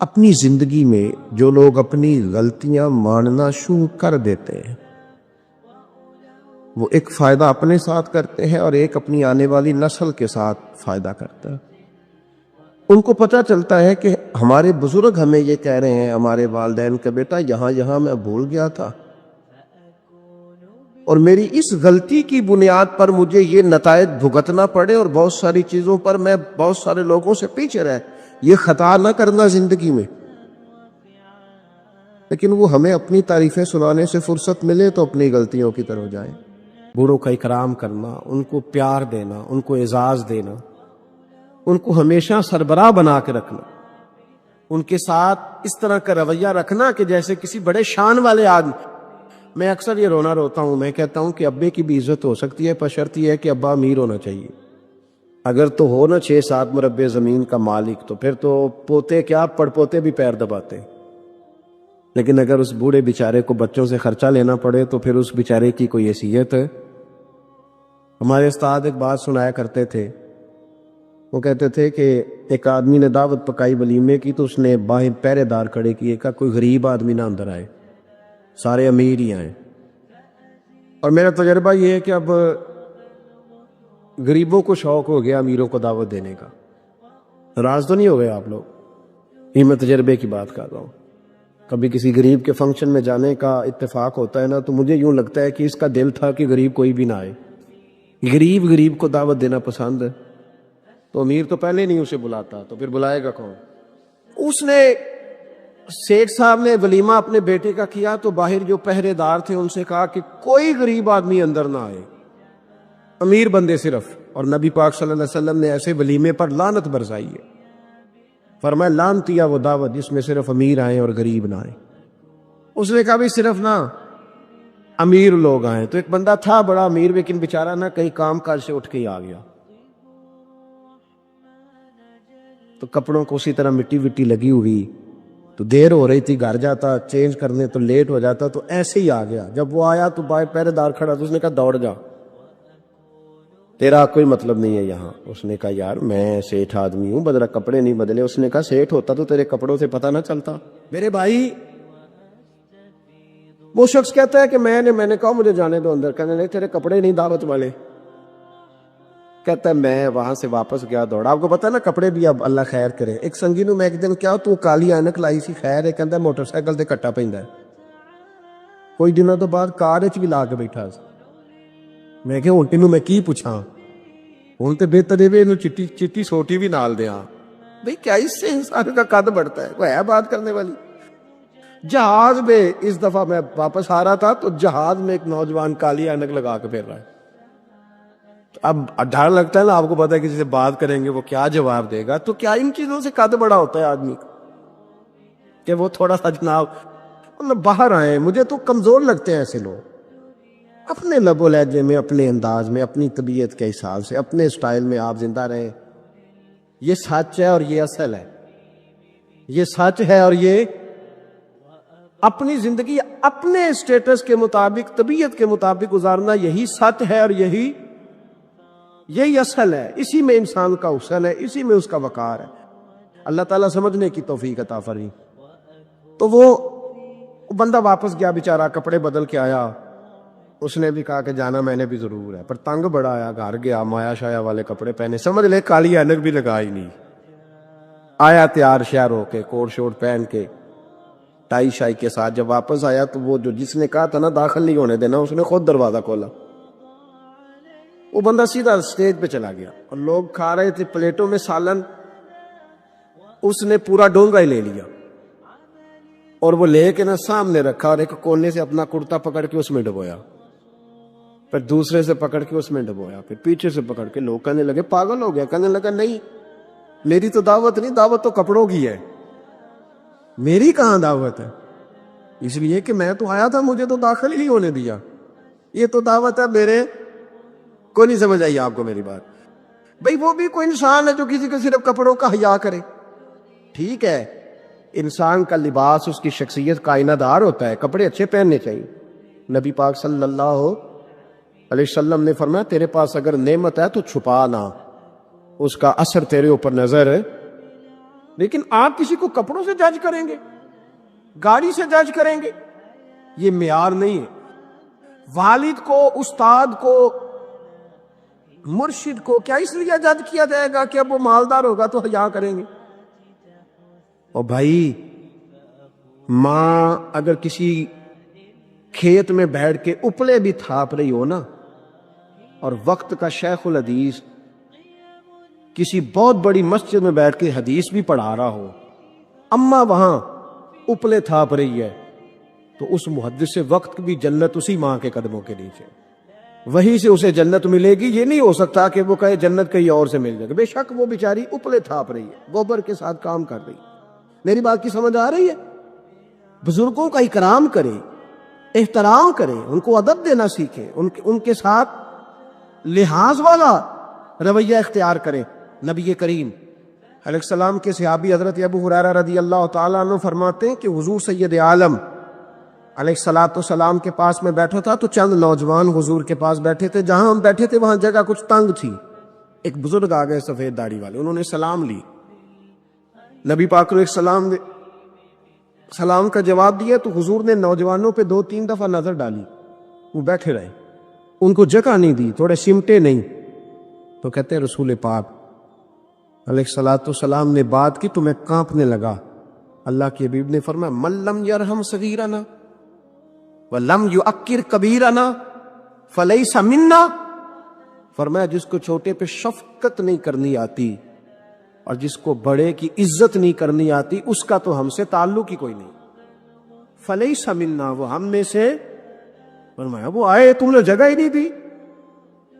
اپنی زندگی میں جو لوگ اپنی غلطیاں ماننا شروع کر دیتے ہیں وہ ایک فائدہ اپنے ساتھ کرتے ہیں اور ایک اپنی آنے والی نسل کے ساتھ فائدہ کرتا ہے۔ ان کو پتہ چلتا ہے کہ ہمارے بزرگ ہمیں یہ کہہ رہے ہیں، ہمارے والدین کا بیٹا یہاں میں بھول گیا تھا، اور میری اس غلطی کی بنیاد پر مجھے یہ نتائج بھگتنا پڑے، اور بہت ساری چیزوں پر میں بہت سارے لوگوں سے پیچھے رہ، یہ خطا نہ کرنا زندگی میں۔ لیکن وہ ہمیں اپنی تعریفیں سنانے سے فرصت ملے تو اپنی غلطیوں کی طرف جائیں۔ بوڑھوں کا اکرام کرنا، ان کو پیار دینا، ان کو اعزاز دینا، ان کو ہمیشہ سربراہ بنا کے رکھنا، ان کے ساتھ اس طرح کا رویہ رکھنا کہ جیسے کسی بڑے شان والے آدمی۔ میں اکثر یہ روتا ہوں، میں کہتا ہوں کہ ابے کی بھی عزت ہو سکتی ہے، بشرط یہ ہے کہ ابا امیر ہونا چاہیے۔ اگر تو ہو نا 6-7 مربع زمین کا مالک تو پھر تو پوتے کیا پڑ پوتے بھی پیر دباتے۔ لیکن اگر اس بوڑھے بیچارے کو بچوں سے خرچہ لینا پڑے تو پھر اس بیچارے کی کوئی حیثیت ہے؟ ہمارے استاد ایک بات سنایا کرتے تھے، وہ کہتے تھے کہ ایک آدمی نے دعوت پکائی ولیمے کی تو اس نے باہر پہرے دار کھڑے کیے، کہا کوئی غریب آدمی نہ اندر آئے، سارے امیر ہی آئیں۔ اور میرا تجربہ یہ ہے کہ اب غریبوں کو شوق ہو گیا امیروں کو دعوت دینے کا۔ ناراض تو نہیں ہو گئے آپ لوگ؟ یہ میں تجربے کی بات کر رہا ہوں۔ کبھی کسی غریب کے فنکشن میں جانے کا اتفاق ہوتا ہے نا تو مجھے یوں لگتا ہے کہ اس کا دل تھا کہ غریب کوئی بھی نہ آئے، غریب کو دعوت دینا پسند ہے، تو امیر تو پہلے نہیں اسے بلاتا تو پھر بلائے گا کون؟ اس نے سیٹھ صاحب نے ولیمہ اپنے بیٹے کا کیا تو باہر جو پہرے دار تھے ان سے کہا کہ کوئی غریب آدمی اندر نہ آئے، امیر بندے صرف۔ اور نبی پاک صلی اللہ علیہ وسلم نے ایسے ولیمے پر لعنت برسائی ہے، فرمایا لعنتیا وہ دعوت جس میں صرف امیر آئیں اور غریب نہ آئیں۔ اس نے کہا بھی صرف نہ امیر لوگ آئیں، تو ایک بندہ تھا بڑا امیر لیکن بیچارہ نہ کہیں کام کاج سے اٹھ کے ہی آ گیا، تو کپڑوں کو اسی طرح مٹی لگی ہوئی، تو دیر ہو رہی تھی، گھر جاتا چینج کرنے تو لیٹ ہو جاتا، تو ایسے ہی آ گیا۔ جب وہ آیا تو باہر پہرے دار کھڑا تو اس نے کہا دوڑ جا، تیرا کوئی مطلب نہیں ہے یہاں۔ اس نے کہا یار میں سیٹھ آدمی ہوں، بدلا کپڑے نہیں بدلے۔ اس نے کہا سیٹھ ہوتا تو تیرے کپڑوں سے پتہ نہ چلتا میرے بھائی۔ وہ شخص کہتا ہے کہ میں نے کہا مجھے جانے دو اندر، کہنے نہیں تیرے کپڑے نہیں دعوت والے۔ کہتا ہے میں وہاں سے واپس گیا دوڑا۔ آپ کو پتا نا کپڑے بھی اب اللہ خیر کرے۔ ایک سنگی نو میں ایک دن کیا تو کالی اینک لائی سی، خیر ہے کہندا موٹر سائیکل تے کٹا پیندا ہے، کوئی دنوں تو بعد کار وچ بھی لا کے بیٹھا سی۔ میں کہ ہن تینوں میں کی پوچھاں، ہن تے بہتر ہے اینو چٹی سوٹی بھی نال دیاں بھئی، کیا اس سے انسان کا قد بڑھتا ہے؟ کوئی ہے بات کرنے والی؟ جہاز میں اس دفعہ میں واپس آ رہا تھا تو جہاز میں ایک نوجوان کالی اینک لگا کے پھر رہا ہے۔ اب ڈر لگتا ہے نا، آپ کو پتا ہے کسی سے بات کریں گے وہ کیا جواب دے گا، تو کیا ان چیزوں سے قد بڑا ہوتا ہے آدمی کا کہ وہ تھوڑا سا جناب مطلب باہر آئے۔ مجھے تو کمزور لگتے ہیں ایسے لوگ، اپنے لب و لہجے میں، اپنے انداز میں، اپنی طبیعت کے حساب سے، اپنے سٹائل میں آپ زندہ رہیں۔ یہ سچ ہے اور یہ اصل ہے، یہ سچ ہے اور یہ اپنی زندگی اپنے اسٹیٹس کے مطابق، طبیعت کے مطابق گزارنا، یہی سچ ہے اور یہی یہی اصل ہے، اسی میں انسان کا حسن ہے، اسی میں اس کا وقار ہے۔ اللہ تعالیٰ سمجھنے کی توفیق عطا فرمائے۔ تو وہ بندہ واپس گیا بیچارہ، کپڑے بدل کے آیا، اس نے بھی کہا کہ جانا میں نے بھی ضرور ہے، پر تنگ بڑا آیا، گھر گیا مایا شایا والے کپڑے پہنے، سمجھ لے کالی اینک بھی لگائی نہیں، آیا تیار شیار ہو کے، کوٹ شوٹ پہن کے، ٹائی شائی کے ساتھ۔ جب واپس آیا تو وہ جو جس نے کہا تھا نا داخل نہیں ہونے دینا، اس نے خود دروازہ کھولا۔ وہ بندہ سیدھا سٹیج پہ چلا گیا اور لوگ کھا رہے تھے پلیٹوں میں سالن، اس نے پورا ڈونگا ہی لے لیا اور وہ لے کے نا سامنے رکھا اور ایک کونے سے اپنا کرتا پکڑ کے اس میں ڈبویا، پھر دوسرے سے پکڑ کے اس میں ڈبویا، پھر پیچھے سے پکڑ کے۔ لوگ کہنے لگے پاگل ہو گیا، کہنے لگا نہیں میری تو دعوت نہیں، دعوت تو کپڑوں کی ہے، میری کہاں دعوت ہے؟ اس لیے کہ میں تو آیا تھا، مجھے تو داخل ہی نہیں ہونے دیا، یہ تو دعوت ہے میرے کو۔ نہیں سمجھ آئی آپ کو میری بات؟ بھئی وہ بھی کوئی انسان ہے جو کسی کو صرف کپڑوں کا حیا کرے، ٹھیک ہے، انسان کا لباس اس کی شخصیت کا آئینہ دار ہوتا ہے، کپڑے اچھے پہننے چاہیے۔ نبی پاک صلی اللہ علیہ وسلم نے فرمایا تیرے پاس اگر نعمت ہے تو چھپا نہ، اس کا اثر تیرے اوپر نظر ہے۔ لیکن آپ کسی کو کپڑوں سے جج کریں گے، گاڑی سے جج کریں گے، یہ معیار نہیں ہے۔ والد کو، استاد کو، مرشد کو کیا اس لیے جج کیا جائے گا کہ اب وہ مالدار ہوگا تو حیا کریں گے؟ اور بھائی ماں اگر کسی کھیت میں بیٹھ کے اپلے بھی تھاپ رہی ہو نا، اور وقت کا شیخ الحدیث کسی بہت بڑی مسجد میں بیٹھ کے حدیث بھی پڑھا رہا ہو، اماں وہاں اپلے تھاپ رہی ہے، تو اس محدث سے وقت بھی جنت اسی ماں کے قدموں کے نیچے، وہیں سے اسے جنت ملے گی۔ یہ نہیں ہو سکتا کہ وہ کہے جنت کہیں اور سے مل جائے گا، بے شک وہ بیچاری اپلے تھاپ رہی ہے، گوبر کے ساتھ کام کر رہی ہے۔ میری بات کی سمجھ آ رہی ہے؟ بزرگوں کا اکرام کرے، احترام کرے، ان کو ادب دینا سیکھیں، ان کے ساتھ لحاظ والا رویہ اختیار کریں۔ نبی کریم علیہ السلام کے صحابی حضرت ابو ہریرہ رضی اللہ تعالیٰ عنہ فرماتے ہیں کہ حضور سید عالم علیہ السلام کے پاس میں بیٹھا تھا تو چند نوجوان حضور کے پاس بیٹھے تھے، جہاں ہم بیٹھے تھے وہاں جگہ کچھ تنگ تھی۔ ایک بزرگ آ گئے سفید داڑھی والے، انہوں نے سلام لی، نبی پاک علیہ السلام نے سلام کا جواب دیا تو حضور نے نوجوانوں پہ 2-3 دفعہ نظر ڈالی، وہ بیٹھے رہے، ان کو جگہ نہیں دی، تھوڑے سمٹے نہیں۔ تو کہتے ہیں رسول پاک علیہ السلام نے بات کی تو میں کانپنے لگا۔ اللہ کے حبیب نے فرمایا من لم یرحم صغیرنا ولم یؤکر کبیرنا فلیس منا، فرمایا جس کو چھوٹے پہ شفقت نہیں کرنی آتی اور جس کو بڑے کی عزت نہیں کرنی آتی، اس کا تو ہم سے تعلق ہی کوئی نہیں، فلیس منا، وہ ہم میں سے۔ فرمایا وہ آئے تم نے جگہ ہی نہیں دی،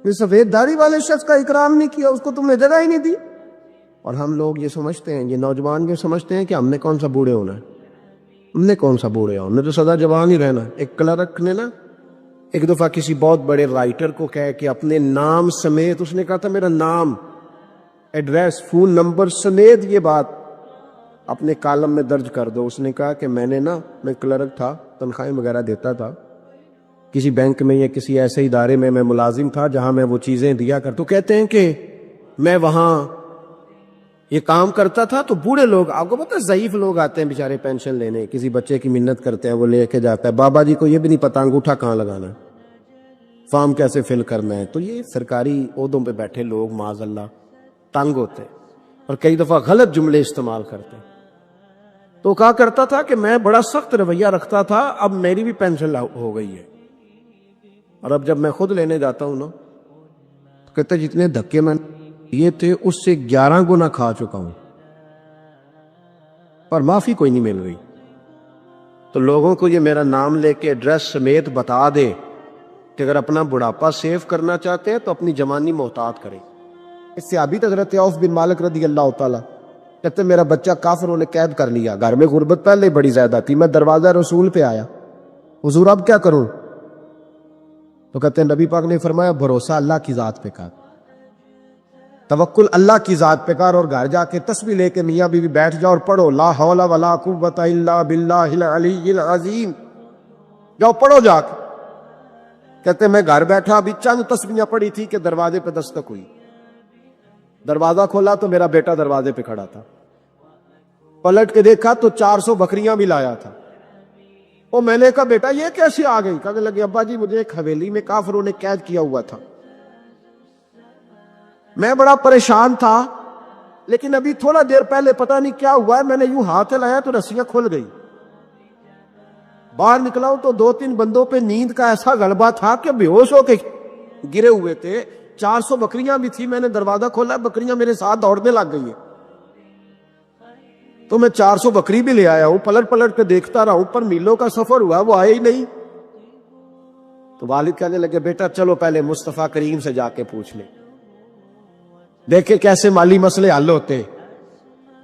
اس سفید داڑھی والے شخص کا اکرام نہیں کیا، اس کو تم نے جگہ ہی نہیں دی۔ اور ہم لوگ یہ سمجھتے ہیں، یہ نوجوان یہ سمجھتے ہیں کہ ہم نے کون سا بوڑھے ہونا ہے، ہم نے کون سا بوڑھے ہونا، ہم نے تو سدا جوان ہی رہنا۔ ایک کلرک نے نا ایک دفعہ کسی بہت بڑے رائٹر کو کہہ کہ اپنے نام سمیت، اس نے کہا تھا میرا نام، ایڈریس، فون نمبر سمیت یہ بات اپنے کالم میں درج کر دو۔ اس نے کہا کہ میں کلرک تھا، تنخواہیں وغیرہ دیتا تھا کسی بینک میں یا کسی ایسے ادارے میں ملازم تھا جہاں میں وہ چیزیں دیا کر، تو کہتے ہیں کہ میں وہاں یہ کام کرتا تھا تو بوڑھے لوگ، آپ کو پتہ ضعیف لوگ آتے ہیں بیچارے پینشن لینے، کسی بچے کی منت کرتے ہیں، وہ لے کے جاتا ہے، بابا جی کو یہ بھی نہیں پتہ انگوٹھا کہاں لگانا ہے، فارم کیسے فل کرنا ہے۔ تو یہ سرکاری عہدوں پہ بیٹھے لوگ معاذ اللہ تنگ ہوتے ہیں اور کئی دفعہ غلط جملے استعمال کرتے ہیں۔ تو کہا کرتا تھا کہ میں بڑا سخت رویہ رکھتا تھا، اب میری بھی پینشن ہو گئی ہے، اور اب جب میں خود لینے جاتا ہوں نا تو کہتے جتنے دھکے میں یہ تھے اس سے 11 گنا کھا چکا ہوں، پر معافی کوئی نہیں مل رہی۔ تو لوگوں کو یہ میرا نام لے کے ایڈریس سمیت بتا دے کہ اگر اپنا بڑھاپا سیو کرنا چاہتے ہیں تو اپنی جوانی محتاط کریں۔ اس سے ابھی حضرت عوف بن مالک رضی اللہ تعالیٰ کہتے میرا بچہ کافروں نے قید کر لیا، گھر میں غربت پہلے بڑی زیادہ تھی، میں دروازہ رسول پہ آیا، حضور اب کیا کروں؟ تو کہتے ہیں نبی پاک نے فرمایا بھروسہ اللہ کی ذات پہ کر، توکل اللہ کی ذات پہ کر، اور گھر جا کے تسبیح لے کے میاں بیوی بیٹھ جاؤ اور پڑھو لا حول ولا قوت الا باللہ العلی العظیم، جاؤ پڑھو جا کے۔ کہتے میں گھر بیٹھا ابھی چند تسبیحاں پڑھی تھی کہ دروازے پہ دستک ہوئی. دروازہ کھولا تو میرا بیٹا دروازے پہ کھڑا تھا. پلٹ کے دیکھا تو 400 بکریاں بھی لایا تھا. وہ میں نے کہا بیٹا یہ کیسے آ گئی؟ کہنے لگے ابا جی مجھے ایک حویلی میں کافروں نے قید کیا ہوا تھا, میں بڑا پریشان تھا, لیکن ابھی تھوڑا دیر پہلے پتہ نہیں کیا ہوا ہے, میں نے یوں ہاتھ لایا تو رسیاں کھل گئی. باہر نکلا ہوں تو 2-3 بندوں پہ نیند کا ایسا غلبہ تھا کہ بے ہوش ہو کے گرے ہوئے تھے. 400 بکریاں بھی تھی, میں نے دروازہ کھولا, بکریاں میرے ساتھ دوڑنے لگ گئی ہیں. تو میں 400 بکری بھی لے آیا ہوں, پلٹ پلٹ کے دیکھتا رہا ہوں, پر میلوں کا سفر ہوا وہ آئے ہی نہیں. تو والد کہنے لگے بیٹا چلو پہلے مصطفیٰ کریم سے جا کے پوچھ لیں, دیکھیں کیسے مالی مسئلے حل ہوتے.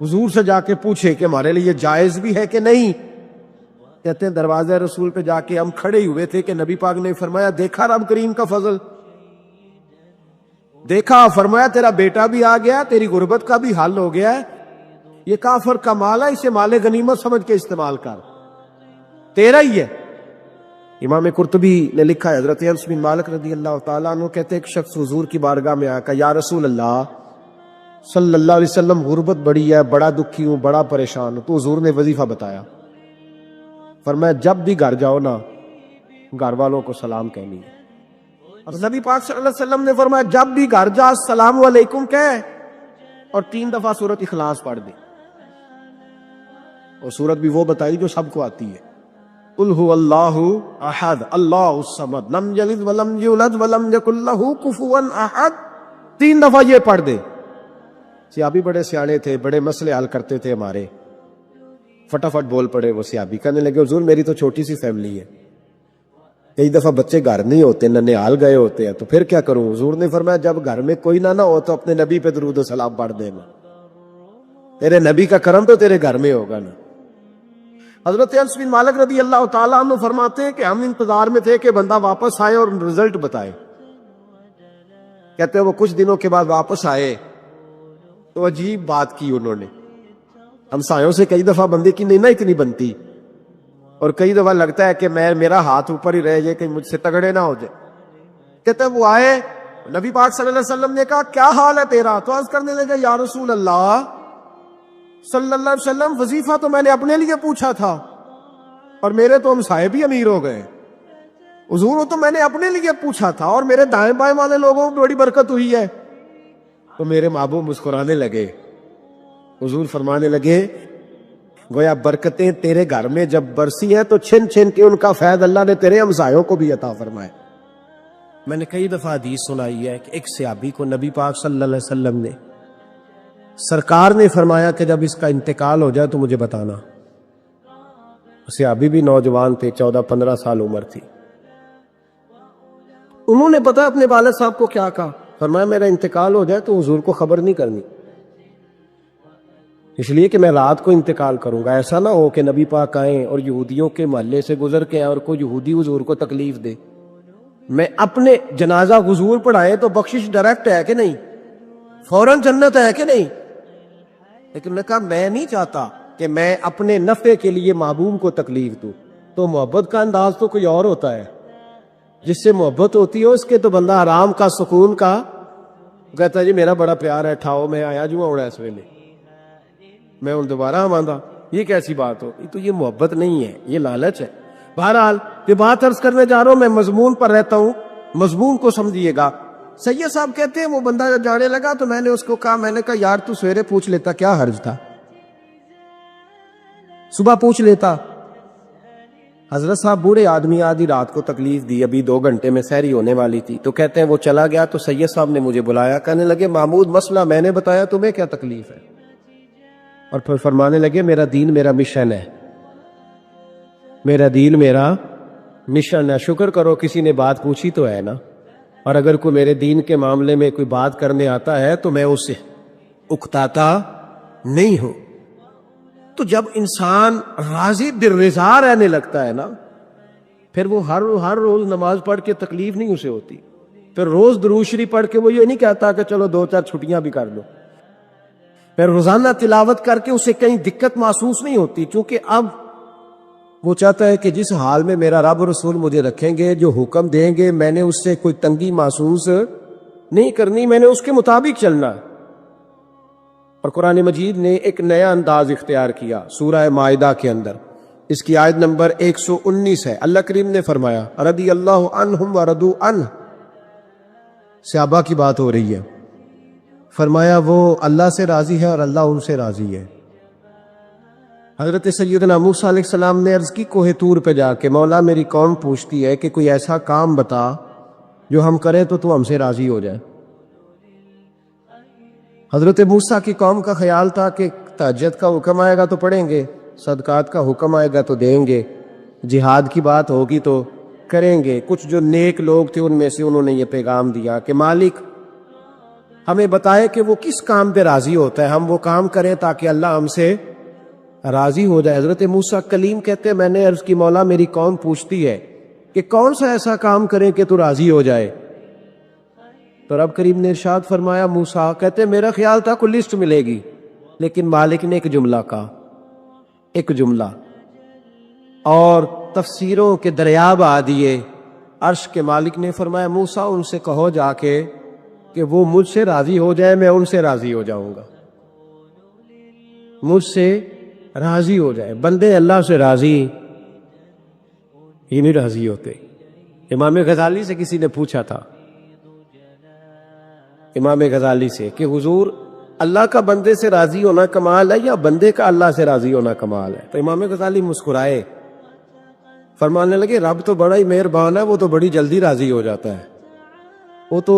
حضور سے جا کے پوچھے کہ ہمارے لیے جائز بھی ہے کہ نہیں. کہتے ہیں دروازہ رسول پہ جا کے ہم کھڑے ہوئے تھے کہ نبی پاک نے فرمایا دیکھا رب کریم کا فضل, دیکھا, فرمایا تیرا بیٹا بھی آ گیا, تیری غربت کا بھی حل ہو گیا ہے, یہ کافر کا مال ہے, اسے مال غنیمت سمجھ کے استعمال کر, تیرا ہی ہے. امام قرطبی نے لکھا ہے حضرت انس بن مالک رضی اللہ تعالیٰ عنہ کہتے ایک شخص حضور کی بارگاہ میں آیا, کہا یا رسول اللہ صلی اللہ علیہ وسلم غربت بڑی ہے, بڑا دکھی ہوں, بڑا پریشان ہوں. تو حضور نے وظیفہ بتایا, فرمایا جب بھی گھر جاؤ نا گھر والوں کو سلام کہنی ہے. اور نبی پاک صلی اللہ علیہ وسلم نے فرمایا جب بھی گھر جا السلام علیکم کہے اور 3 دفعہ سورۃ اخلاص پڑھ دے. اور سورت بھی وہ بتائی جو سب کو آتی ہے, قل هو اللہ احد اللہ الصمد لم یلد ولم یولد ولم یکن لہ کفوا احد. 3 دفعہ یہ پڑھ دے. صحابی بڑے سیانے تھے, بڑے مسئلے حل کرتے تھے ہمارے, فٹافٹ بول پڑے وہ صحابی, کہنے لگے حضور میری تو چھوٹی سی فیملی ہے, کئی دفعہ بچے گھر نہیں ہوتے, ننھیال گئے ہوتے ہیں, تو پھر کیا کروں؟ حضور نے فرمایا جب گھر میں کوئی نہ ہو تو اپنے نبی پہ درود و سلام پڑھ دینا, تیرے نبی کا کرم تو تیرے گھر میں ہوگا نا. حضرت انس بن مالک رضی اللہ تعالیٰ عنہ فرماتے ہیں کہ ہم انتظار میں تھے کہ بندہ واپس آئے اور رزلٹ بتائے. کہتے ہیں وہ کچھ دنوں کے بعد واپس آئے تو عجیب بات کی انہوں نے. ہمسایوں سے کئی دفعہ بندے کی نہیں نہ اتنی بنتی, اور کئی دفعہ لگتا ہے کہ میرا ہاتھ اوپر ہی رہ جائے کہیں مجھ سے تگڑے نہ ہو جائے. کہتے ہیں وہ آئے, نبی پاک صلی اللہ علیہ وسلم نے کہا کیا حال ہے تیرا؟ تو عرض کرنے لگے یا رسول اللہ صلی اللہ علیہ وسلم وظیفہ تو میں نے اپنے لیے پوچھا تھا اور میرے تو ہمسائے بھی امیر ہو گئے. حضور تو میں نے اپنے لیے پوچھا تھا اور میرے دائیں بائیں والے لوگوں کو بڑی برکت ہوئی ہے. تو میرے محبوب مسکرانے لگے. حضور فرمانے لگے گویا برکتیں تیرے گھر میں جب برسی ہیں تو چھن چھن کے ان کا فیض اللہ نے تیرے ہمسایوں کو بھی عطا فرمائے. میں نے کئی دفعہ حدیث سنائی ہے کہ ایک صحابی کو نبی پاک صلی اللہ علیہ وسلم نے سرکار نے فرمایا کہ جب اس کا انتقال ہو جائے تو مجھے بتانا. صحابی بھی نوجوان تھے, 14-15 سال عمر تھی. انہوں نے پتا اپنے والد صاحب کو کیا کہا, فرمایا میرا انتقال ہو جائے تو حضور کو خبر نہیں کرنی, اس لیے کہ میں رات کو انتقال کروں گا. ایسا نہ ہو کہ نبی پاک آئیں اور یہودیوں کے محلے سے گزر کے آئیں اور کوئی یہودی حضور کو تکلیف دے. میں اپنے جنازہ حضور پڑھائے تو بخشش ڈائریکٹ ہے کہ نہیں, فوراً جنت ہے کہ نہیں. لیکن نے کہا میں نہیں چاہتا کہ میں اپنے نفع کے لیے محبوب کو تکلیف دوں. تو محبت کا انداز تو کوئی اور ہوتا ہے, جس سے محبت ہوتی ہے اس کے تو بندہ آرام کا, سکون کا, کہتا ہے جی میرا بڑا پیار ہے, ٹھاؤ میں آیا جو ہونا اس ویلے, میں ان دوبارہ آماندہ. یہ کیسی بات ہو؟ تو یہ محبت نہیں ہے, یہ لالچ ہے. بہرحال یہ بات عرض کرنے جا رہا ہوں, میں مضمون پر رہتا ہوں, مضمون کو سمجھیے گا. سید صاحب کہتے ہیں وہ بندہ جب جانے لگا تو میں نے اس کو کہا, میں نے کہا یار تو سویرے پوچھ لیتا, کیا حرج تھا, صبح پوچھ لیتا. حضرت صاحب بوڑھے آدمی, آدھی رات کو تکلیف دی, ابھی 2 گھنٹے میں سحری ہونے والی تھی. تو کہتے ہیں وہ چلا گیا تو سید صاحب نے مجھے بلایا, کہنے لگے محمود مسئلہ میں نے بتایا, تمہیں کیا تکلیف ہے؟ اور پھر فرمانے لگے میرا دین میرا مشن ہے, میرا دین میرا مشن ہے. شکر کرو کسی نے بات پوچھی تو ہے نا, اور اگر کوئی میرے دین کے معاملے میں کوئی بات کرنے آتا ہے تو میں اسے اکتاتا نہیں ہوں. تو جب انسان راضی بالرضا رہنے لگتا ہے نا, پھر وہ ہر روز نماز پڑھ کے تکلیف نہیں اسے ہوتی. پھر روز درود شریف پڑھ کے وہ یہ نہیں کہتا کہ چلو 2-4 چھٹیاں بھی کر لو. پھر روزانہ تلاوت کر کے اسے کہیں دقت محسوس نہیں ہوتی, چونکہ اب وہ چاہتا ہے کہ جس حال میں میرا رب رسول مجھے رکھیں گے، جو حکم دیں گے، میں نے اس سے کوئی تنگی محسوس نہیں کرنی، میں نے اس کے مطابق چلنا۔ اور قرآن مجید نے ایک نیا انداز اختیار کیا سورہ مائدہ کے اندر، اس کی آیت نمبر 119 ہے۔ اللہ کریم نے فرمایا رضی اللہ عنہم ورضوا عنہ، صحابہ کی بات ہو رہی ہے، فرمایا وہ اللہ سے راضی ہے اور اللہ ان سے راضی ہے۔ حضرت سیدنا موسیٰ علیہ السلام نے عرض کی کوہ طور پہ جا کے، مولا میری قوم پوچھتی ہے کہ کوئی ایسا کام بتا جو ہم کریں تو تو ہم سے راضی ہو جائے۔ حضرت موسیٰ کی قوم کا خیال تھا کہ تہجد کا حکم آئے گا تو پڑھیں گے، صدقات کا حکم آئے گا تو دیں گے، جہاد کی بات ہوگی تو کریں گے۔ کچھ جو نیک لوگ تھے ان میں سے انہوں نے یہ پیغام دیا کہ مالک ہمیں بتائے کہ وہ کس کام پہ راضی ہوتا ہے، ہم وہ کام کریں تاکہ اللہ ہم سے راضی ہو جائے۔ حضرت موسیٰ کلیم کہتے ہیں میں نے عرض کی مولا میری قوم پوچھتی ہے کہ کون سا ایسا کام کریں کہ تو راضی ہو جائے، تو رب کریم نے ارشاد فرمایا موسیٰ کہتے میرا خیال تھا کوئی لسٹ ملے گی، لیکن مالک نے ایک جملہ کہا، ایک جملہ، اور تفسیروں کے دریا بہا دیے۔ عرش کے مالک نے فرمایا موسیٰ ان سے کہو جا کے کہ وہ مجھ سے راضی ہو جائے، میں ان سے راضی ہو جاؤں گا، مجھ سے راضی ہو جائے۔ بندے اللہ سے راضی ہی نہیں راضی ہوتے۔ امام غزالی سے کسی نے پوچھا تھا، امام غزالی سے، کہ حضور اللہ کا بندے سے راضی ہونا کمال ہے یا بندے کا اللہ سے راضی ہونا کمال ہے؟ تو امام غزالی مسکرائے، فرمانے لگے رب تو بڑا ہی مہربان ہے، وہ تو بڑی جلدی راضی ہو جاتا ہے، وہ تو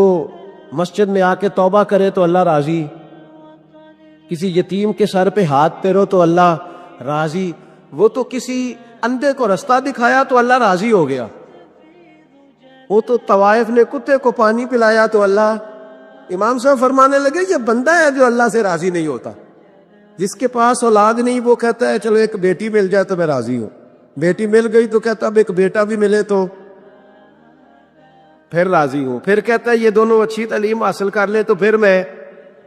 مسجد میں آ کے توبہ کرے تو اللہ راضی، کسی یتیم کے سر پہ ہاتھ پھیرو تو اللہ راضی، وہ تو کسی اندھے کو رستہ دکھایا تو اللہ راضی ہو گیا، وہ تو طوائف نے کتے کو پانی پلایا تو اللہ۔ امام صاحب فرمانے لگے یہ بندہ ہے جو اللہ سے راضی نہیں ہوتا، جس کے پاس اولاد نہیں وہ کہتا ہے چلو ایک بیٹی مل جائے تو میں راضی ہوں، بیٹی مل گئی تو کہتا اب ایک بیٹا بھی ملے تو پھر راضی ہوں، پھر کہتا ہے یہ دونوں اچھی تعلیم حاصل کر لے تو پھر میں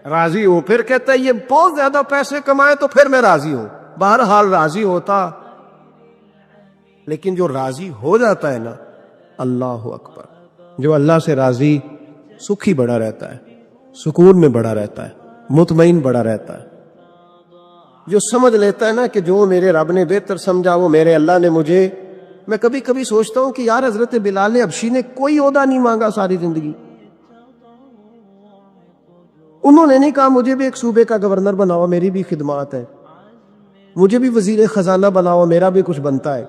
راضی ہوں، پھر کہتا ہے یہ بہت زیادہ پیسے کمائے تو پھر میں راضی ہوں۔ بہرحال راضی ہوتا، لیکن جو راضی ہو جاتا ہے نا، اللہ اکبر، جو اللہ سے راضی سکھی بڑا رہتا ہے، سکون میں بڑا رہتا ہے، مطمئن بڑا رہتا ہے، جو سمجھ لیتا ہے نا کہ جو میرے رب نے بہتر سمجھا وہ میرے اللہ نے مجھے۔ میں کبھی کبھی سوچتا ہوں کہ یار حضرت بلال حبشی نے کوئی عہدہ نہیں مانگا ساری زندگی، انہوں نے نہیں کہا مجھے بھی ایک صوبے کا گورنر بناؤ میری بھی خدمات ہے، مجھے بھی وزیر خزانہ بناؤ میرا بھی کچھ بنتا ہے۔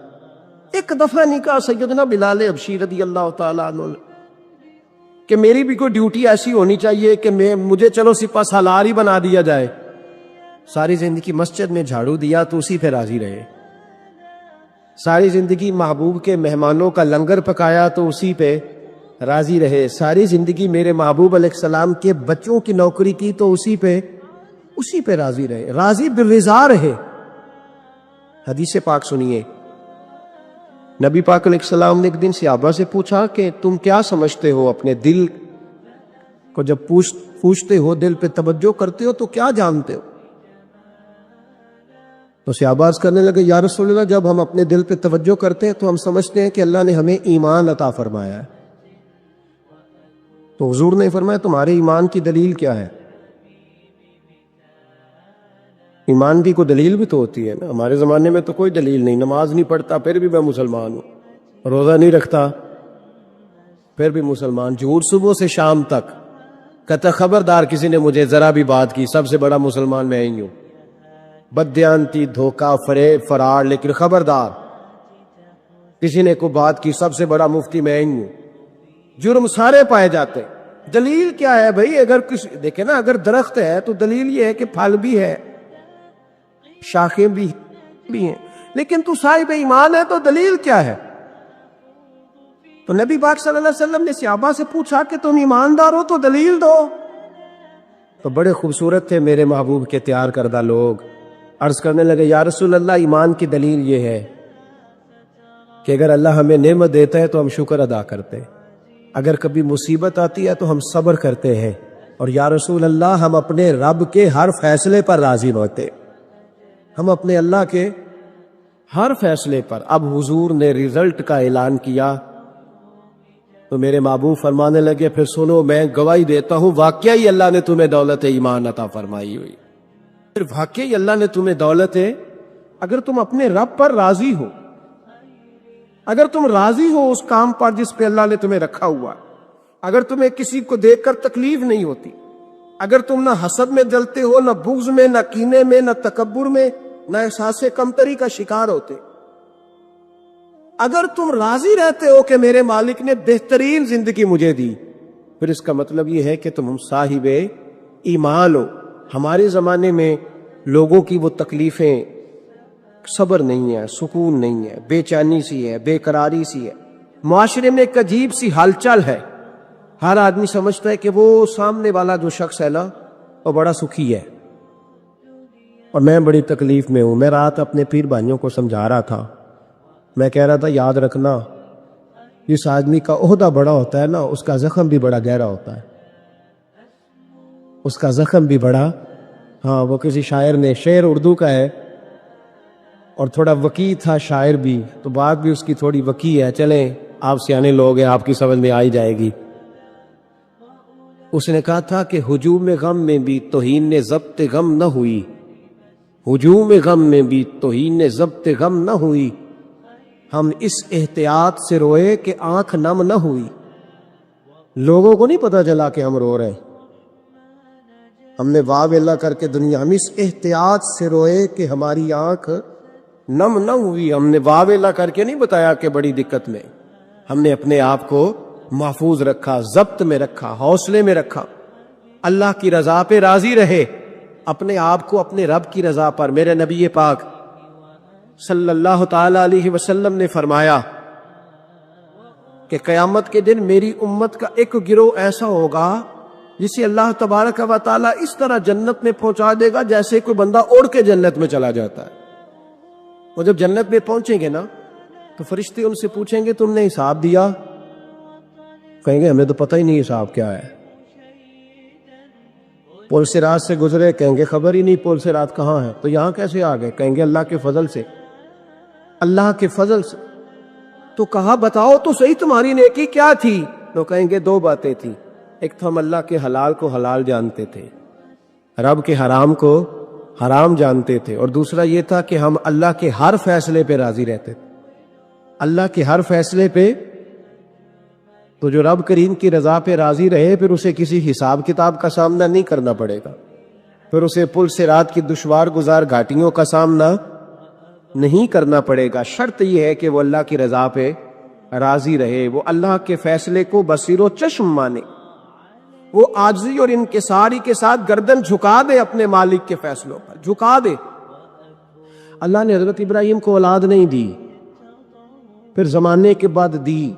ایک دفعہ نہیں کہا سیدنا بلال حبشی رضی اللہ تعالیٰ عنہ کہ میری بھی کوئی ڈیوٹی ایسی ہونی چاہیے کہ مجھے چلو سپہ سالار ہی بنا دیا جائے، ساری زندگی مسجد میں جھاڑو دیا تو اسی پہ راضی رہے، ساری زندگی محبوب کے مہمانوں کا لنگر پکایا تو اسی پہ راضی رہے، ساری زندگی میرے محبوب علیہ السلام کے بچوں کی نوکری کی تو اسی پہ راضی رہے، راضی بالرضا رہے۔ حدیث پاک سنیے، نبی پاک علیہ السلام نے ایک دن صحابہ سے پوچھا کہ تم کیا سمجھتے ہو، اپنے دل کو جب پوچھتے ہو، دل پہ توجہ کرتے ہو تو کیا جانتے ہو؟ تو صحابہ عرض کرنے لگے یا رسول اللہ جب ہم اپنے دل پہ توجہ کرتے ہیں تو ہم سمجھتے ہیں کہ اللہ نے ہمیں ایمان عطا فرمایا ہے۔ تو حضور نے فرمایا تمہارے ایمان کی دلیل کیا ہے؟ ایمان کی کوئی دلیل بھی تو ہوتی ہے نا، ہمارے زمانے میں تو کوئی دلیل نہیں، نماز نہیں پڑھتا پھر بھی میں مسلمان ہوں، روزہ نہیں رکھتا پھر بھی مسلمان، جھوٹ صبح سے شام تک، کہتا خبردار کسی نے مجھے ذرا بھی بات کی سب سے بڑا مسلمان میں ہی ہوں، بددیانتی، دھوکہ، فریب، فرار، لیکن خبردار کسی نے کوئی بات کی سب سے بڑا مفتی میں ہی ہوں۔ جرم سارے پائے جاتے، دلیل کیا ہے بھائی؟ اگر دیکھیں نا، اگر درخت ہے تو دلیل یہ ہے کہ پھل بھی ہے، شاخیں بھی ہیں، لیکن تو صاحب ایمان ہے تو دلیل کیا ہے؟ تو نبی پاک صلی اللہ علیہ وسلم نے صحابہ سے پوچھا کہ تم ایماندار ہو تو دلیل دو۔ تو بڑے خوبصورت تھے میرے محبوب کے تیار کردہ لوگ، عرض کرنے لگے یا رسول اللہ ایمان کی دلیل یہ ہے کہ اگر اللہ ہمیں نعمت دیتا ہے تو ہم شکر ادا کرتے، اگر کبھی مصیبت آتی ہے تو ہم صبر کرتے ہیں، اور یا رسول اللہ ہم اپنے رب کے ہر فیصلے پر راضی ہوتے، ہم اپنے اللہ کے ہر فیصلے پر اب حضور نے رزلٹ کا اعلان کیا تو میرے محبوب فرمانے لگے پھر سنو میں گواہی دیتا ہوں واقعی اللہ نے تمہیں دولت ایمان عطا فرمائی ہوئی. پھر واقعی اللہ نے تمہیں دولت ہے اگر تم اپنے رب پر راضی ہو, اگر تم راضی ہو اس کام پر جس پہ اللہ نے تمہیں رکھا ہوا, اگر تمہیں کسی کو دیکھ کر تکلیف نہیں ہوتی, اگر تم نہ حسد میں جلتے ہو, نہ بغض میں, نہ کینے میں, نہ تکبر میں, نہ احساس کمتری کا شکار ہوتے, اگر تم راضی رہتے ہو کہ میرے مالک نے بہترین زندگی مجھے دی, پھر اس کا مطلب یہ ہے کہ تم صاحب ایمان ہو. ہمارے زمانے میں لوگوں کی وہ تکلیفیں, صبر نہیں ہے, سکون نہیں ہے, بے چینی سی ہے, بے قراری سی ہے, معاشرے میں ایک عجیب سی ہلچل ہے. ہر آدمی سمجھتا ہے کہ وہ سامنے والا جو شخص ہے نا وہ بڑا سکھی ہے اور میں بڑی تکلیف میں ہوں. میں رات اپنے پیر بھائیوں کو سمجھا رہا تھا, میں کہہ رہا تھا یاد رکھنا جس آدمی کا عہدہ بڑا ہوتا ہے نا اس کا زخم بھی بڑا گہرا ہوتا ہے, اس کا زخم بھی بڑا. ہاں وہ کسی شاعر نے, شعر اردو کا ہے اور تھوڑا وقی تھا شاعر بھی, تو بات بھی اس کی تھوڑی وقی ہے. چلیں آپ سیانے لوگ ہیں, آپ کی سمجھ میں آئی جائے گی. اس نے کہا تھا کہ ہجوم غم میں بھی توہین ضبط غم نہ ہوئی, ہجوم غم میں بھی توہین ضبط غم نہ ہوئی, ہم اس احتیاط سے روئے کہ آنکھ نم نہ ہوئی. لوگوں کو نہیں پتا چلا کہ ہم رو رہے ہیں, ہم نے واہ ویلا کر کے دنیا, ہم اس احتیاط سے روئے کہ ہماری آنکھ نم نہ ہوئی. ہم نے واہ ویلا کر کے نہیں بتایا کہ بڑی دقت میں, ہم نے اپنے آپ کو محفوظ رکھا, ضبط میں رکھا, حوصلے میں رکھا, اللہ کی رضا پہ راضی رہے, اپنے آپ کو اپنے رب کی رضا پر. میرے نبی پاک صلی اللہ تعالی علیہ وسلم نے فرمایا کہ قیامت کے دن میری امت کا ایک گروہ ایسا ہوگا جسے اللہ تبارک و تعالی اس طرح جنت میں پہنچا دے گا جیسے کوئی بندہ اڑ کے جنت میں چلا جاتا ہے. وہ جب جنت میں پہنچیں گے نا تو فرشتے ان سے پوچھیں گے تم نے حساب دیا؟ کہیں گے ہمیں تو پتہ ہی نہیں حساب کیا ہے. پل سے رات سے گزرے, کہیں گے خبر ہی نہیں پل سے رات کہاں ہے, تو یہاں کیسے آ گئے؟ کہیں گے اللہ کے فضل سے, اللہ کے فضل سے. تو کہا بتاؤ تو صحیح تمہاری نیکی کیا تھی؟ تو کہیں گے دو باتیں تھیں, ایک تو ہم اللہ کے حلال کو حلال جانتے تھے, رب کے حرام کو حرام جانتے تھے, اور دوسرا یہ تھا کہ ہم اللہ کے ہر فیصلے پہ راضی رہتے تھے. اللہ کے ہر فیصلے پہ, تو جو رب کریم کی رضا پہ راضی رہے پھر اسے کسی حساب کتاب کا سامنا نہیں کرنا پڑے گا, پھر اسے پل سے رات کی دشوار گزار گھاٹیوں کا سامنا نہیں کرنا پڑے گا. شرط یہ ہے کہ وہ اللہ کی رضا پہ راضی رہے, وہ اللہ کے فیصلے کو بصیر و چشم مانے, وہ عاجزی اور انکساری کے ساتھ گردن جھکا دے اپنے مالک کے فیصلوں پر, جھکا دے. اللہ نے حضرت ابراہیم کو اولاد نہیں دی, پھر زمانے کے بعد دی,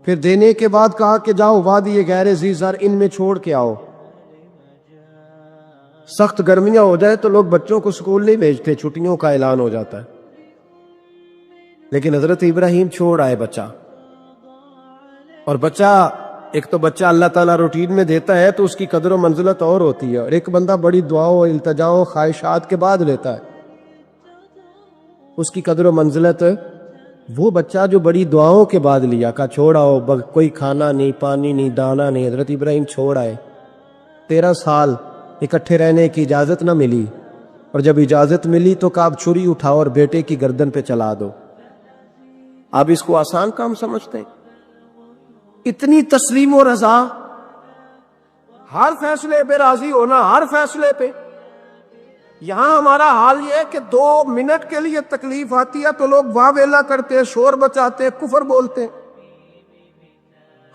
پھر دینے کے بعد کہا کہ جاؤ وادی غیر ذی زر ان میں چھوڑ کے آؤ. سخت گرمیاں ہو جائے تو لوگ بچوں کو سکول نہیں بھیجتے, چھٹیوں کا اعلان ہو جاتا ہے, لیکن حضرت ابراہیم چھوڑ آئے بچہ. اور بچہ, ایک تو بچہ اللہ تعالیٰ روٹین میں دیتا ہے تو اس کی قدر و منزلت اور ہوتی ہے, اور ایک بندہ بڑی دعاؤں التجاؤں خواہشات کے بعد لیتا ہے, اس کی قدر و منزلت. وہ بچہ جو بڑی دعاؤں کے بعد لیا, کہا چھوڑ آؤ, کوئی کھانا نہیں, پانی نہیں, دانا نہیں, حضرت ابراہیم چھوڑ آئے. 13 سال اکٹھے رہنے کی اجازت نہ ملی, اور جب اجازت ملی تو کہا اب چھری اٹھاؤ اور بیٹے کی گردن پہ چلا دو. آپ اس کو آسان کام سمجھتے ہیں؟ اتنی تسلیم و رضا, ہر فیصلے پہ راضی ہونا, ہر فیصلے پہ. یہاں ہمارا حال یہ ہے کہ 2 منٹ کے لیے تکلیف آتی ہے تو لوگ واہ ویلا کرتے, شور بچاتے, کفر بولتے.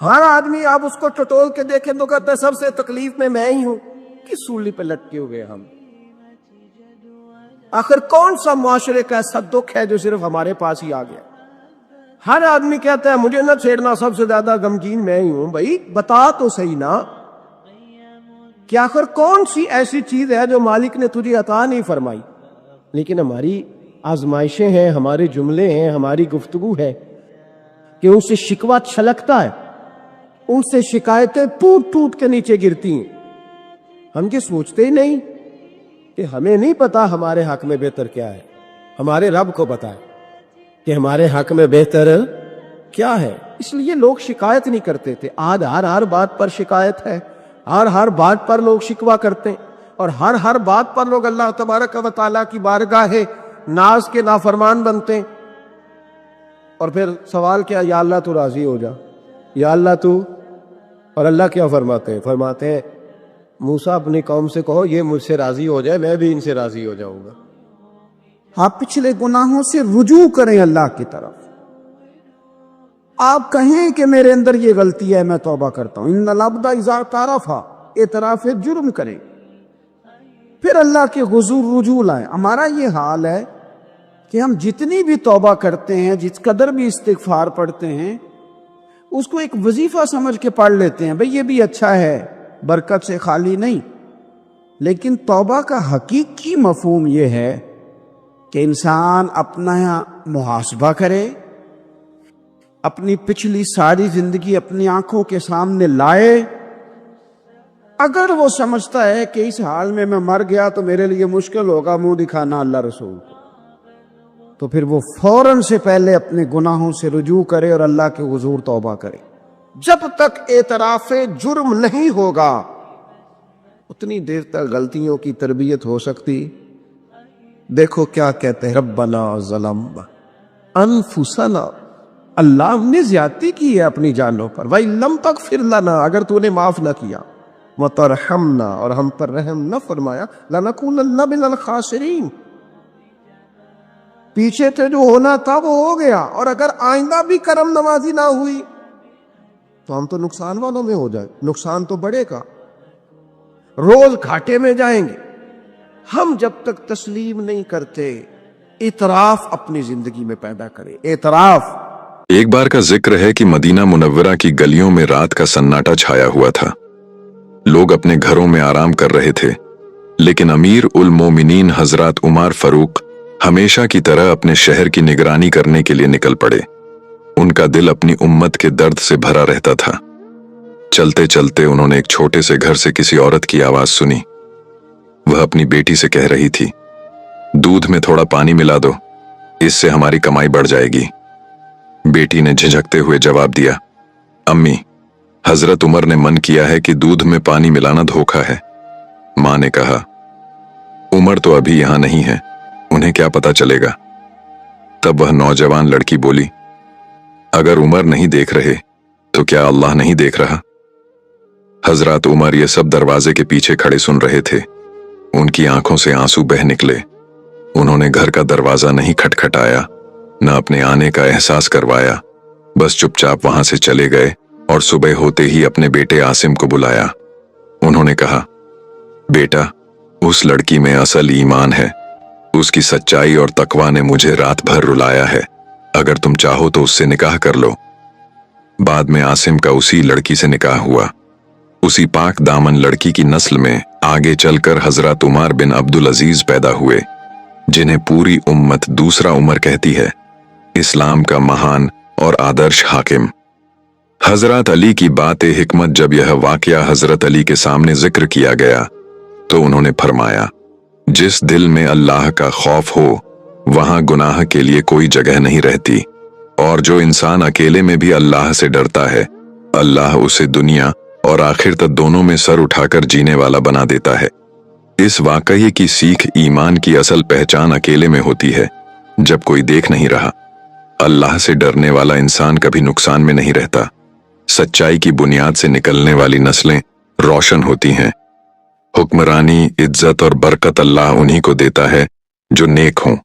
ہر آدمی آپ اس کو ٹٹول کے دیکھیں تو کہتا ہے سب سے تکلیف میں ہی ہوں. کس سولی پہ لٹکے ہوئے ہم؟ آخر کون سا معاشرے کا ایسا دکھ ہے جو صرف ہمارے پاس ہی آ گیا؟ ہر آدمی کہتا ہے مجھے نہ چھیڑنا, سب سے زیادہ غمگین میں ہی ہوں. بھائی بتا تو صحیح نا کہ آخر کون سی ایسی چیز ہے جو مالک نے تجھے عطا نہیں فرمائی؟ لیکن ہماری آزمائشیں ہیں, ہمارے جملے ہیں, ہماری گفتگو ہے کہ ان سے شکوہ چھلکتا ہے, ان سے شکایتیں ٹوٹ ٹوٹ کے نیچے گرتی ہیں. ہم یہ سوچتے ہی نہیں کہ ہمیں نہیں پتا ہمارے حق میں بہتر کیا ہے. ہمارے رب کو بتائے کہ ہمارے حق میں بہتر کیا ہے. اس لیے لوگ شکایت نہیں کرتے تھے. آج ہر بات پر شکایت ہے, ہر بات پر لوگ شکوہ کرتے ہیں, اور ہر بات پر لوگ اللہ تبارک و تعالیٰ کی بارگاہ ناز کے نافرمان بنتے ہیں. اور پھر سوال کیا, یا اللہ تو راضی ہو جا, یا اللہ تو. اور اللہ کیا فرماتے ہیں؟ فرماتے ہیں موسیٰ اپنی قوم سے کہو یہ مجھ سے راضی ہو جائے, میں بھی ان سے راضی ہو جاؤں گا. آپ پچھلے گناہوں سے رجوع کریں اللہ کی طرف. آپ کہیں کہ میرے اندر یہ غلطی ہے, میں توبہ کرتا ہوں. ان العبد اذا اعترف, اعتراف جرم کریں, پھر اللہ کے حضور رجوع لائیں. ہمارا یہ حال ہے کہ ہم جتنی بھی توبہ کرتے ہیں, جس قدر بھی استغفار پڑھتے ہیں, اس کو ایک وظیفہ سمجھ کے پڑھ لیتے ہیں. بھئی یہ بھی اچھا ہے, برکت سے خالی نہیں. لیکن توبہ کا حقیقی مفہوم یہ ہے کہ انسان اپنا محاسبہ کرے, اپنی پچھلی ساری زندگی اپنی آنکھوں کے سامنے لائے. اگر وہ سمجھتا ہے کہ اس حال میں مر گیا تو میرے لیے مشکل ہوگا منہ دکھانا اللہ رسول کو, تو پھر وہ فوراً سے پہلے اپنے گناہوں سے رجوع کرے اور اللہ کے حضور توبہ کرے. جب تک اعتراف جرم نہیں ہوگا اتنی دیر تک غلطیوں کی تربیت ہو سکتی. دیکھو کیا کہتے ہیں, ربنا ظلمنا انفسنا, اللہ ہم نے زیادتی کی ہے اپنی جانوں پر. وَإِن لَمْ تَغْفِرْ لَنَا, اگر تو نے معاف نہ کیا, وَتَرْحَمْنَا, اور ہم پر رحم نہ فرمایا, لَنَكُونَنَّ مِنَ الْخَاسِرِينَ, پیچھے سے جو ہونا تھا وہ ہو گیا, اور اگر آئندہ بھی کرم نوازی نہ ہوئی تو ہم تو نقصان والوں میں ہو جائیں. نقصان تو بڑھے گا, روز گھاٹے میں جائیں گے. ہم جب تک تسلیم نہیں کرتے, اعتراف اپنی زندگی میں پیدا کریں. اعتراف. ایک بار کا ذکر ہے کہ مدینہ منورہ کی گلیوں میں رات کا سناٹا چھایا ہوا تھا. لوگ اپنے گھروں میں آرام کر رہے تھے, لیکن امیر المومنین حضرات عمر فاروق ہمیشہ کی طرح اپنے شہر کی نگرانی کرنے کے لیے نکل پڑے. ان کا دل اپنی امت کے درد سے بھرا رہتا تھا. چلتے چلتے انہوں نے ایک چھوٹے سے گھر سے کسی عورت کی آواز سنی. وہ اپنی بیٹی سے کہہ رہی تھی, دودھ میں تھوڑا پانی ملا دو, اس سے ہماری کمائی بڑھ جائے گی. بیٹی نے جھجکتے ہوئے جواب دیا, امی, حضرت عمر نے من کیا ہے کہ دودھ میں پانی ملانا دھوکا ہے. ماں نے کہا, عمر تو ابھی یہاں نہیں ہے, انہیں کیا پتا چلے گا. تب وہ نوجوان لڑکی بولی, اگر عمر نہیں دیکھ رہے تو کیا اللہ نہیں دیکھ رہا؟ حضرات عمر یہ سب دروازے کے پیچھے کھڑے سن رہے تھے. ان کی آنکھوں سے آنسو بہہ نکلے. انہوں نے گھر کا دروازہ نہیں کھٹکھٹایا, نہ اپنے آنے کا احساس کروایا, بس چپ چاپ وہاں سے چلے گئے اور صبح ہوتے ہی اپنے بیٹے عاصم کو بلایا. انہوں نے کہا, بیٹا, اس لڑکی میں اصل ایمان ہے, اس کی سچائی اور تقوی نے مجھے رات بھر رلایا ہے, اگر تم چاہو تو اس سے نکاح کر لو. بعد میں عاصم کا اسی لڑکی سے نکاح ہوا. اسی پاک دامن لڑکی کی نسل میں آگے چل کر حضرت عمر بن عبدالعزیز پیدا ہوئے, جنہیں پوری امت دوسرا عمر کہتی ہے, اسلام کا مہان اور آدرش حاکم. حضرت علی کی بات حکمت جب یہ واقعہ حضرت علی کے سامنے ذکر کیا گیا تو انہوں نے فرمایا, جس دل میں اللہ کا خوف ہو وہاں گناہ کے لیے کوئی جگہ نہیں رہتی, اور جو انسان اکیلے میں بھی اللہ سے ڈرتا ہے, اللہ اسے دنیا اور آخرت دونوں میں سر اٹھا کر جینے والا بنا دیتا ہے. اس واقعے کی سیکھ ایمان کی اصل پہچان اکیلے میں ہوتی ہے, جب کوئی دیکھ نہیں رہا. اللہ سے ڈرنے والا انسان کبھی نقصان میں نہیں رہتا. سچائی کی بنیاد سے نکلنے والی نسلیں روشن ہوتی ہیں. حکمرانی, عزت اور برکت اللہ انہی کو دیتا ہے جو نیک ہوں.